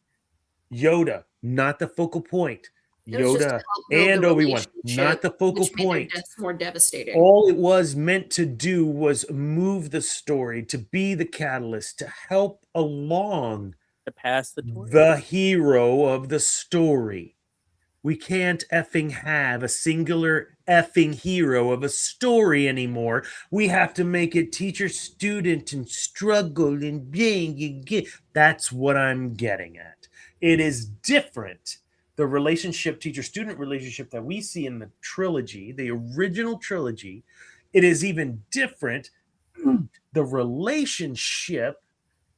Yoda, not the focal point. It was just to Yoda help build and the Obi-Wan, relationship, not the focal which made their point. deaths more devastating. All it was meant to do was move the story, to be the catalyst, to help along To pass the torch. the hero of the story. We can't effing have a singular effing hero of a story anymore. We have to make it teacher student and struggle and being. That's what I'm getting at. It is different the relationship, teacher-student relationship that we see in the trilogy, the original trilogy, it is even different. The relationship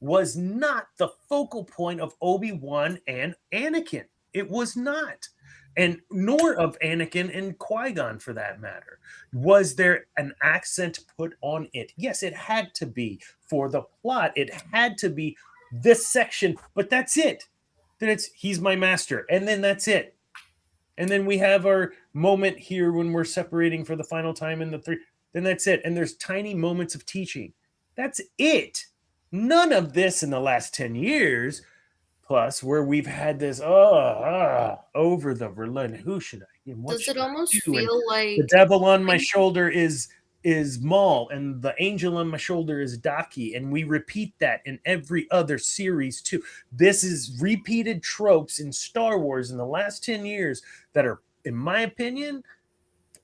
was not the focal point of Obi-Wan and Anakin. It was not. And nor of Anakin and Qui-Gon for that matter. Was there an accent put on it? Yes, it had to be for the plot. It had to be this section, but that's it. Then it's he's my master, and then that's it. And then we have our moment here when we're separating for the final time in the 3. Then that's it. And there's tiny moments of teaching. That's it. None of this in the last 10 years, plus where we've had this over the relent. Who should I? What Does should it I almost do? And feel like the devil on my shoulder is Maul, and the angel on my shoulder is Daki, and we repeat that in every other series too. This is repeated tropes in Star Wars in the last 10 years that are, in my opinion,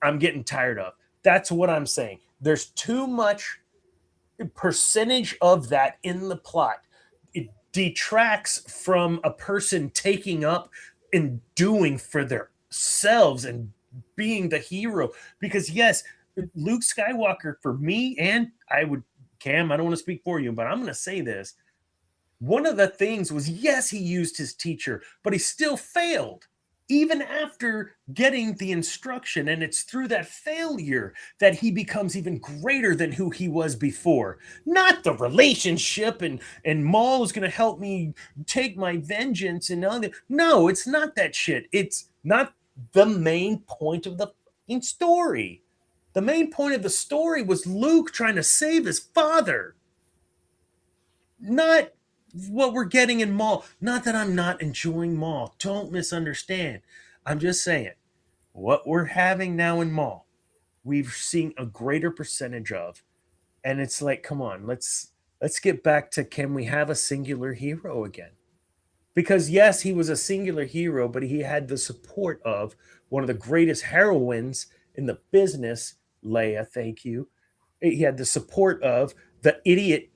I'm getting tired of. That's what I'm saying. There's too much percentage of that in the plot. It detracts from a person taking up and doing for themselves and being the hero. Because yes, Luke Skywalker, for me, and Cam, I don't want to speak for you, but I'm going to say this. One of the things was, yes, he used his teacher, but he still failed. Even after getting the instruction, and it's through that failure that he becomes even greater than who he was before. Not the relationship and Maul is going to help me take my vengeance and all that. No, it's not that shit. It's not the main point of the story. The main point of the story was Luke trying to save his father. Not what we're getting in Maul. Not that I'm not enjoying Maul. Don't misunderstand. I'm just saying what we're having now in Maul, we've seen a greater percentage of. And it's like, come on, let's get back to, can we have a singular hero again? Because yes, he was a singular hero, but he had the support of one of the greatest heroines in the business, Leia, thank you. He had the support of the idiot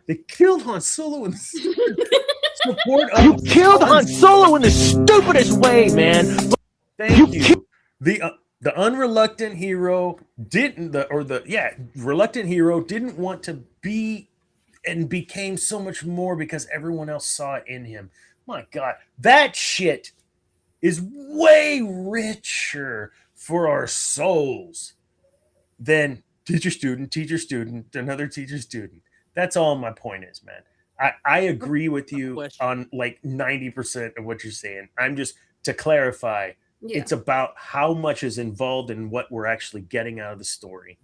they killed Han Solo in support of. You killed Han Solo in the stupidest way, man. Thank you. The unreluctant hero reluctant hero didn't want to be and became so much more because everyone else saw it in him. My God, that shit is way richer for our souls than teacher, student, another teacher, student. That's all my point is, man. I agree with you on like 90% of what you're saying. I'm just, to clarify, it's about how much is involved in what we're actually getting out of the story.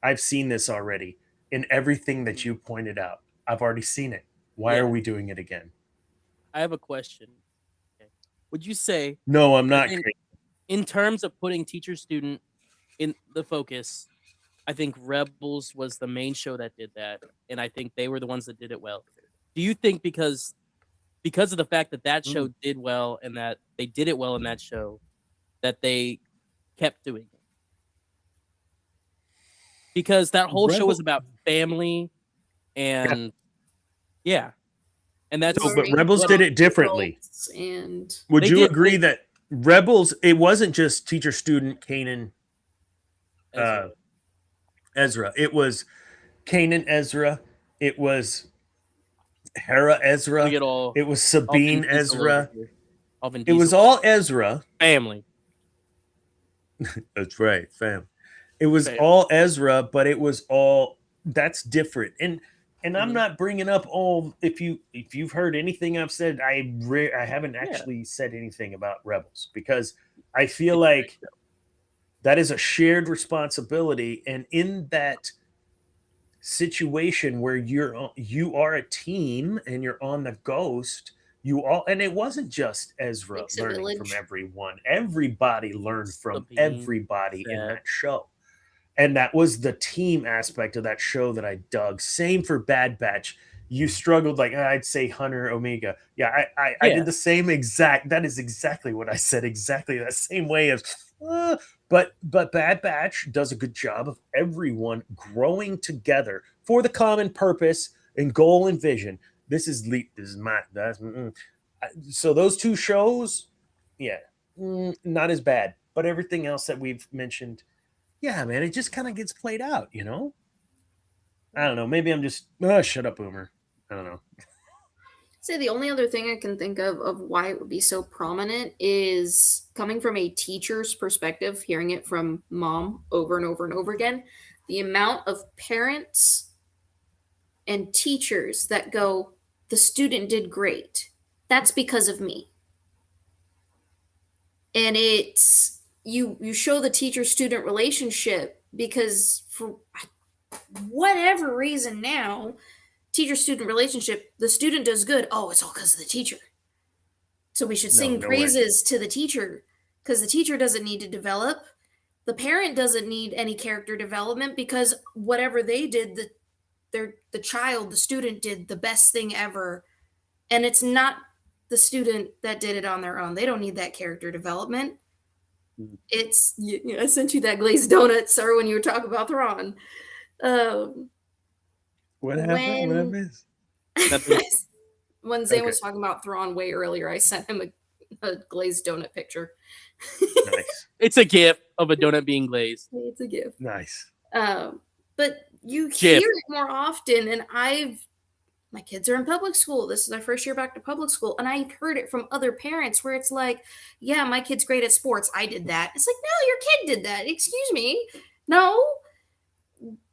I've seen this already in everything that you pointed out. I've already seen it. Why are we doing it again? I have a question. Okay. Would you say... No, I'm not. In terms of putting teacher-student in the focus, I think Rebels was the main show that did that, and I think they were the ones that did it well. Do you think because of the fact that show did well and that they did it well in that show, that they kept doing it? Because that whole show was about family and and that's. But Rebels did it differently. And would you agree that Rebels, it wasn't just teacher, student, Kanan, Ezra. It was Kanan, Ezra. It was Hera, Ezra. It was Sabine, Ezra. It was all Ezra. Family. That's right, fam. It was all Ezra, but it was all, that's different. And I'm not bringing up all, if you've heard anything I've said, I haven't actually said anything about Rebels, because I feel like that is a shared responsibility. And in that situation where you are a team and you're on the Ghost, and it wasn't just Ezra learning from everyone. Everybody learned from everybody in that show. And that was the team aspect of that show that I dug. Same for Bad Batch. You struggled, like I'd say Hunter Omega. Yeah, I did the same exact. That is exactly what I said. Exactly that same way as. But Bad Batch does a good job of everyone growing together for the common purpose and goal and vision. So those two shows, not as bad. But everything else that we've mentioned, yeah, man, it just kind of gets played out, you know? I don't know. Maybe I'm just, shut up, Boomer. I don't know. Say the only other thing I can think of why it would be so prominent is coming from a teacher's perspective, hearing it from mom over and over and over again. The amount of parents and teachers that go, the student did great. That's because of me. And it's you show the teacher-student relationship because for whatever reason now, teacher-student relationship, the student does good. Oh, it's all because of the teacher. So we should sing praises to the teacher because the teacher doesn't need to develop. The parent doesn't need any character development because whatever they did, the child, the student did the best thing ever. And it's not the student that did it on their own. They don't need that character development. It's I sent you that glazed donut, sir, when you were talking about Thrawn. What happened? When Zane was talking about Thrawn way earlier, I sent him a glazed donut picture. Nice. It's a gif of a donut being glazed. It's a gift. Nice. But you hear it more often, and my kids are in public school. This is my first year back to public school, and I've heard it from other parents where it's like, yeah, my kid's great at sports. I did that. It's like, no, your kid did that. Excuse me. No,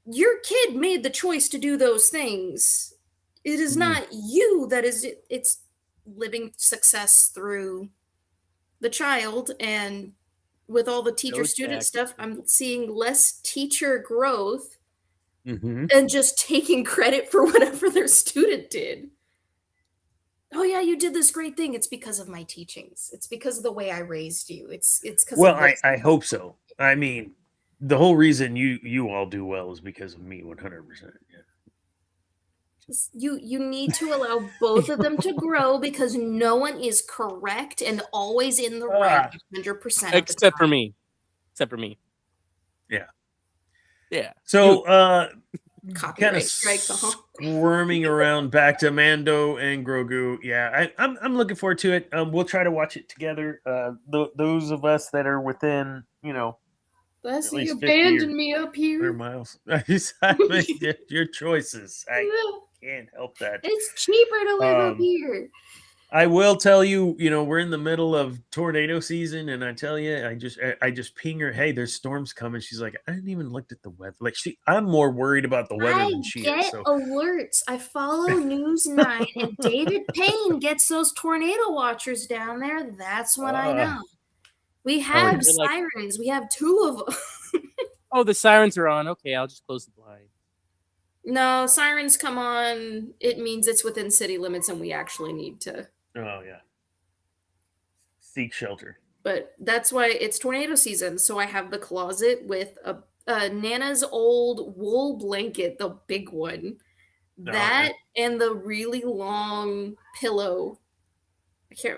your kid made the choice to do those things. It is not you that is it's living success through the child. And with all the teacher-student stuff, I'm seeing less teacher growth and just taking credit for whatever their student did. Oh yeah, you did this great thing. It's because of my teachings. It's because of the way I raised you. It's because I hope so. I mean, the whole reason you all do well is because of me, 100%. Yeah. You need to allow both of them to grow because no one is correct and always in the right 100%. Except for me. Yeah. Yeah. So Copyright kind of squirming around back to Mando and Grogu. Yeah, I'm looking forward to it. We'll try to watch it together. Those of us that are within, Bless you, abandoned me up here. Miles. Your choices. I can't help that. It's cheaper to live up here. I will tell you, we're in the middle of tornado season, and I tell you, I just ping her, hey, there's storms coming. She's like, I didn't even look at the weather. Like I'm more worried about the weather than she is. I get alerts. I follow News 9, and David Payne gets those tornado watchers down there. That's when I know. We have sirens. We have 2 of them. Oh, the sirens are on. Okay, I'll just close the blind. No, sirens come on. It means it's within city limits, and we actually need to. Oh, yeah. Seek shelter. But that's why it's tornado season. So I have the closet with a Nana's old wool blanket, the big one. And the really long pillow.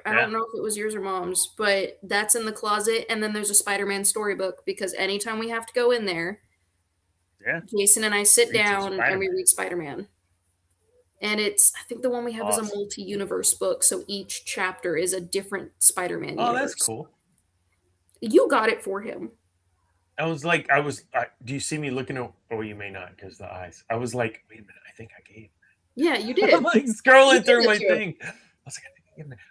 I don't know if it was yours or mom's, but that's in the closet. And then there's a Spider-Man storybook because anytime we have to go in there, Jason and I sit down and we read Spider-Man. And I think the one we have is a multi-universe book, so each chapter is a different Spider-Man universe. Oh, that's cool. You got it for him. Do you see me looking at, you may not because the eyes. I was like, wait a minute, I think I gave. Yeah, you did. I'm like scrolling through my thing. I was like,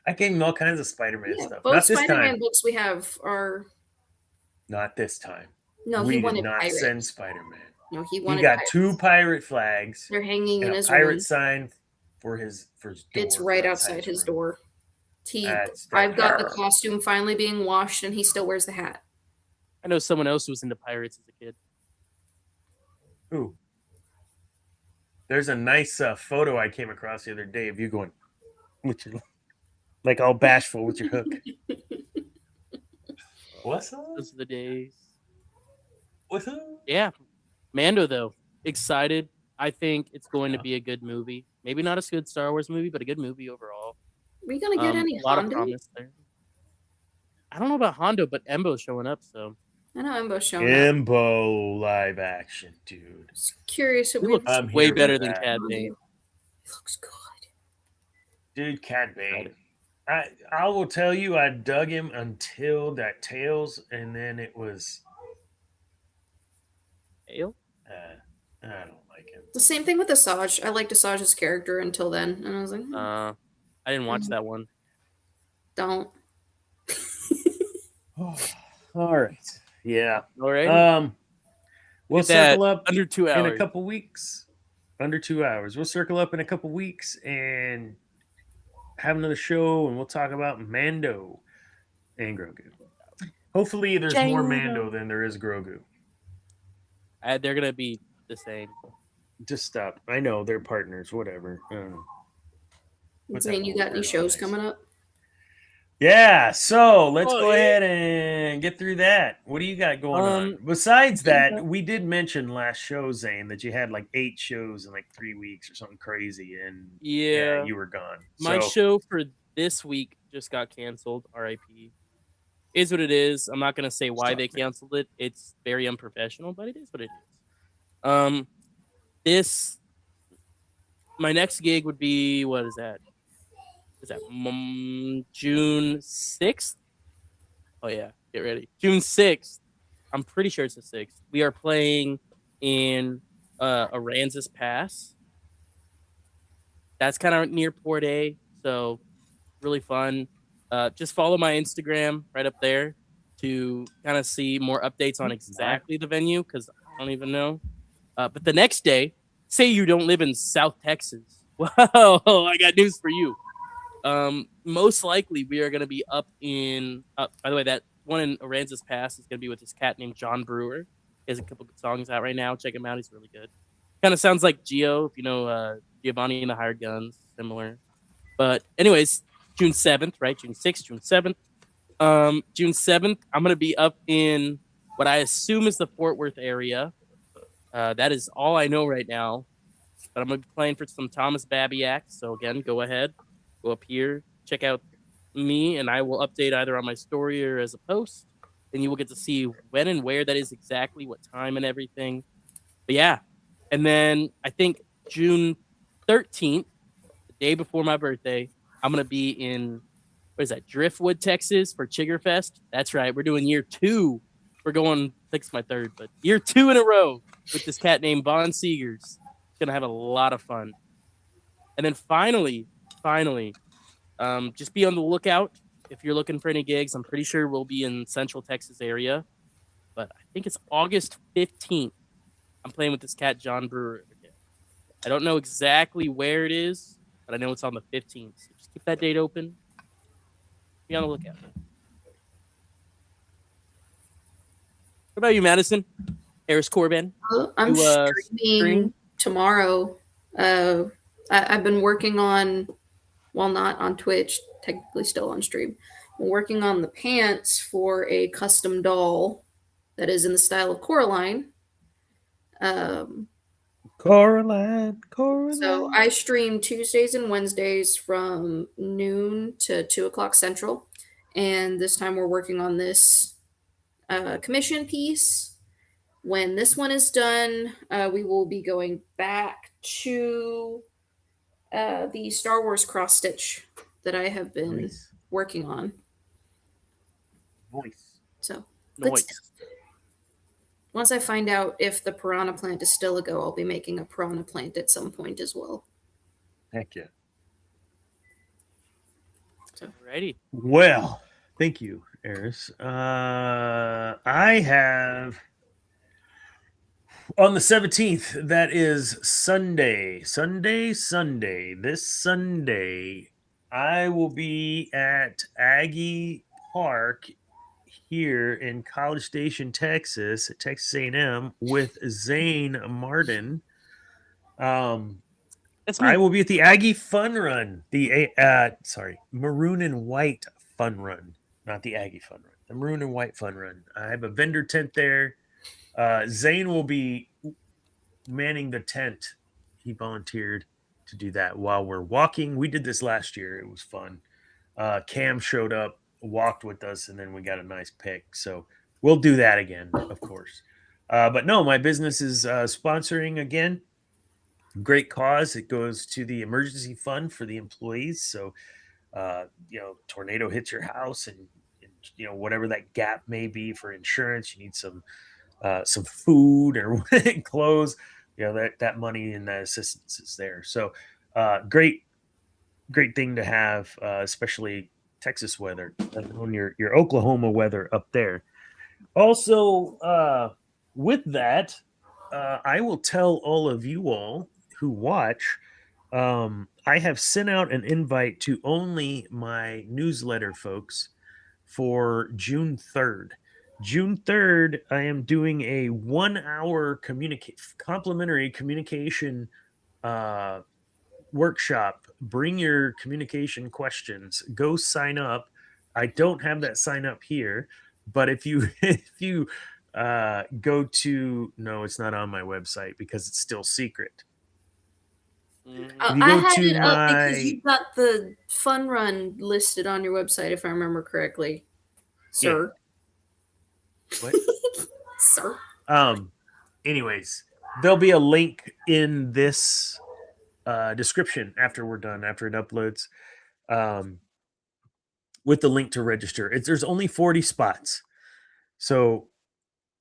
I gave him all kinds of Spider-Man stuff. Both Spider-Man books we have are... Not this time. No, we he wanted did not pirate. send Spider-Man. No, he wanted. He got pirates. 2 pirate flags. They're hanging in his pirate room. sign for his door. It's right outside his door. I've got the costume finally being washed, and he still wears the hat. I know someone else who was into pirates as a kid. Who? There's a nice photo I came across the other day of you going, like all bashful with your hook. What's up? Those are the days. What's up? Yeah. Mando, though. Excited. I think it's going to be a good movie. Maybe not a good Star Wars movie, but a good movie overall. Are we going to get any a lot Hondo? of promise there. I don't know about Hondo, but Embo's showing up, so. I know Embo's showing up. Embo live action, dude. Just curious if he looks way better than Cad Bane. He looks good. Dude, Cad Bane. I will tell you, I dug him until that tails, and then it was Ale? I don't like him. The same thing with Asajj. I liked Asajj's character until then, and I was like, I didn't watch that one. don't. All right. Yeah. All right. We'll Did that circle up under 2 in hours. a couple weeks. Under 2 hours. We'll circle up in a couple weeks and have another show, and we'll talk about Mando and Grogu. Hopefully, there's more Mando than there is Grogu. They're gonna be the same. Just stop. I know they're partners. Whatever. I don't know. Put Zane, that you little got any bird on shows ice. coming up? Yeah, so let's Oh, go yeah. ahead and get through that. What do you got going on? Besides that, we did mention last show, Zane, that you had like 8 shows in like 3 weeks or something crazy, and Yeah. you were gone. My So show for this week just got canceled. RIP. Is what it is. I'm not gonna say why they canceled it. It's very unprofessional, but it is what it is. My next gig would be, what is that? Is that June 6th? Oh yeah, get ready. June 6th. I'm pretty sure it's the 6th. We are playing in Aransas Pass. That's kind of near Port A, so really fun. Just follow my Instagram right up there to kind of see more updates on exactly the venue, because I don't even know. But the next day, say you don't live in South Texas. Wow, I got news for you. Most likely we are going to be up in, by the way, that one in Aransas Pass is going to be with this cat named John Brewer. He has a couple good songs out right now. Check him out. He's really good. Kind of sounds like Gio, if you know Giovanni and the Hired Guns, similar. But anyways, June 7th, right? June 6th, June 7th. June 7th, I'm going to be up in what I assume is the Fort Worth area. That is all I know right now. But I'm going to be playing for some Thomas Babiak. So again, go ahead. Go up here. Check out me, and I will update either on my story or as a post. And you will get to see when and where that is exactly, what time and everything. But yeah. And then I think June 13th, the day before my birthday, I'm going to be in, what is that, Driftwood, Texas for Chiggerfest. That's right. We're doing year 2. We're going, I think it's my 3rd, but year 2 in a row with this cat named Von Seegers. Going to have a lot of fun. And then finally, just be on the lookout if you're looking for any gigs. I'm pretty sure we'll be in Central Texas area, but I think it's August 15th. I'm playing with this cat, John Brewer. I don't know exactly where it is, but I know it's on the 15th. So just keep that date open. Be on the lookout. What about you, Madison? Harris Corbin? I'm You, streaming stream? tomorrow. I've been working on, well, not on Twitch, technically still on stream. I'm working on the pants for a custom doll that is in the style of Coraline. Coraline. So I stream Tuesdays and Wednesdays from noon to 2 o'clock Central. And this time we're working on this commission piece. When this one is done, we will be going back to the Star Wars cross stitch that I have been working on. Nice. So, good Noise. stuff. Once I find out if the piranha plant is still a go, I'll be making a piranha plant at some point as well. Heck yeah. Alrighty. Well, thank you, Eris. I have on the 17th, that is Sunday. This Sunday, I will be at Aggie Park here in College Station, Texas, at Texas A&M with Zane Martin. That's me. I will be at the Aggie Fun Run, Maroon and White Fun Run, not the Aggie Fun Run, the Maroon and White Fun Run. I have a vendor tent there. Zane will be manning the tent. He volunteered to do that while we're walking. We did this last year. It was fun. Cam showed up, walked with us, and then we got a nice pic. So we'll do that again, of course. But no, my business is sponsoring again. Great cause. It goes to the emergency fund for the employees. So tornado hits your house and whatever that gap may be for insurance, you need some food or clothes, that money and that assistance is there. So great thing to have, especially Texas weather, let alone your Oklahoma weather up there. Also, with that, I will tell all of you all who watch, I have sent out an invite to only my newsletter folks for June 3rd. June 3rd, I am doing a 1-hour complimentary communication workshop. Bring your communication questions. Go sign up. I don't have that sign up here, but if you go to, no, it's not on my website because it's still secret. Mm-hmm. I had it up because you've got the fun run listed on your website, if I remember correctly, sir. What? Sir. Anyways, there'll be a link in this description after we're done, after it uploads, with the link to register. There's only 40 spots. So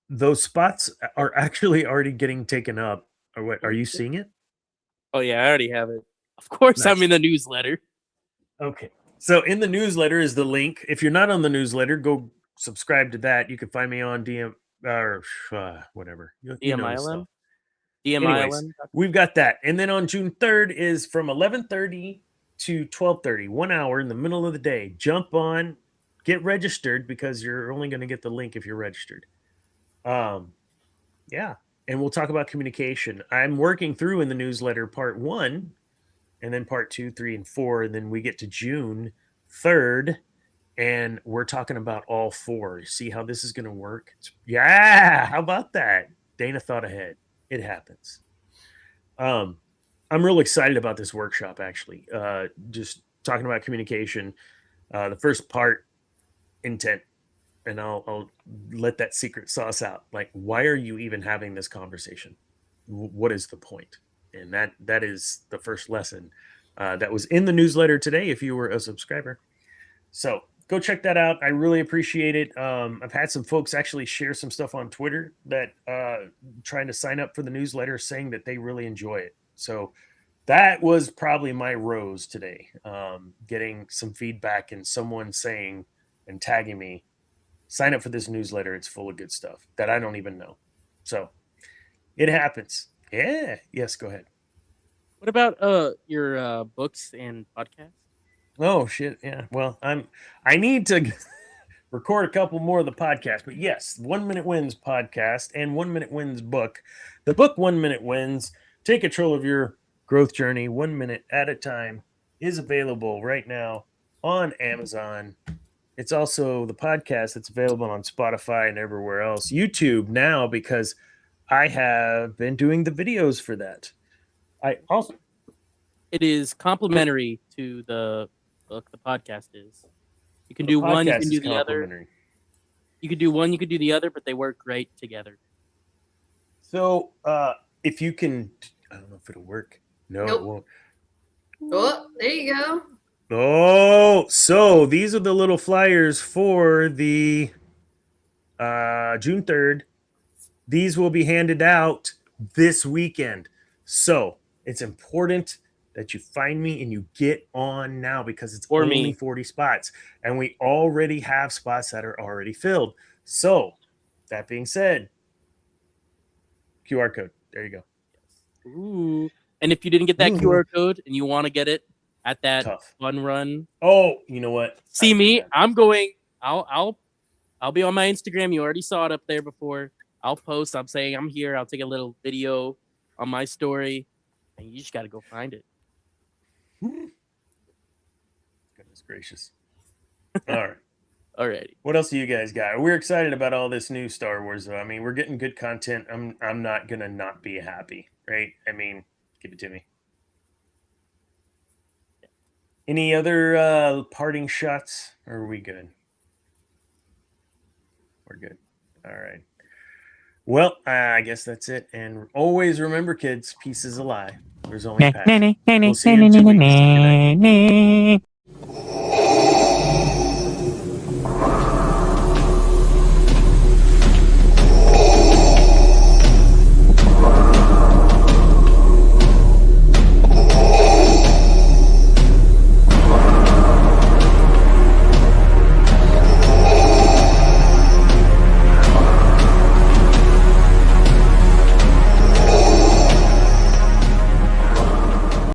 those spots are actually already getting taken up. Or what? Are you seeing it? Oh yeah, I already have it. Of course, Nice. I'm in the newsletter. Okay. So in the newsletter is the link. If you're not on the newsletter, go subscribe to that. You can find me on DM or whatever. You know the stuff. Anyways, we've got that. And then on June 3rd is from 11:30 to 12:30, 1 hour in the middle of the day. Jump on, get registered because you're only going to get the link if you're registered. Yeah. And we'll talk about communication. I'm working through in the newsletter part 1 and then part 2, 3, and 4. And then we get to June 3rd and we're talking about all 4. See how this is going to work? Yeah. How about that? Dana thought ahead. It happens. I'm real excited about this workshop, actually. Just talking about communication. The first part, intent. And I'll let that secret sauce out. Like, why are you even having this conversation? What is the point? And that is the first lesson that was in the newsletter today if you were a subscriber. So go check that out. I really appreciate it. I've had some folks actually share some stuff on Twitter that trying to sign up for the newsletter, saying that they really enjoy it. So that was probably my rose today, getting some feedback and someone saying and tagging me, sign up for this newsletter. It's full of good stuff that I don't even know. So it happens. Yeah. Yes, go ahead. What about your books and podcasts? Oh shit. Yeah. Well, I need to record a couple more of the podcast, but yes, 1 Minute Wins podcast and 1 Minute Wins book. The book 1 Minute Wins, Take Control of Your Growth Journey 1 minute at a time, is available right now on Amazon. It's also the podcast that's available on Spotify and everywhere else. YouTube now, because I have been doing the videos for that. It is complementary to the book. The podcast is. You can do one, you can do the other. You could do one, you could do the other, but they work great together. So if you can, I don't know if it'll work. No, Nope. It won't. Oh, there you go. Oh, so these are the little flyers for the June 3rd. These will be handed out this weekend. So it's important that you find me and you get on now because it's only 40 spots. And we already have spots that are already filled. So that being said, QR code. There you go. Ooh. And if you didn't get that QR code and you want to get it at that fun run. Oh, you know what? See me. I'm going. I'll be on my Instagram. You already saw it up there before. I'll post. I'm saying I'm here. I'll take a little video on my story, and you just got to go find it. Goodness gracious! All right. Alrighty. What else do you guys got? We're excited about all this new Star Wars, though. I mean, we're getting good content. I'm not gonna not be happy, right? I mean, give it to me. Any other parting shots? Or are we good? We're good. All right. Well, I guess that's it. And always remember, kids, peace is a lie. There's only passion. We'll see you in 2 weeks. Good night.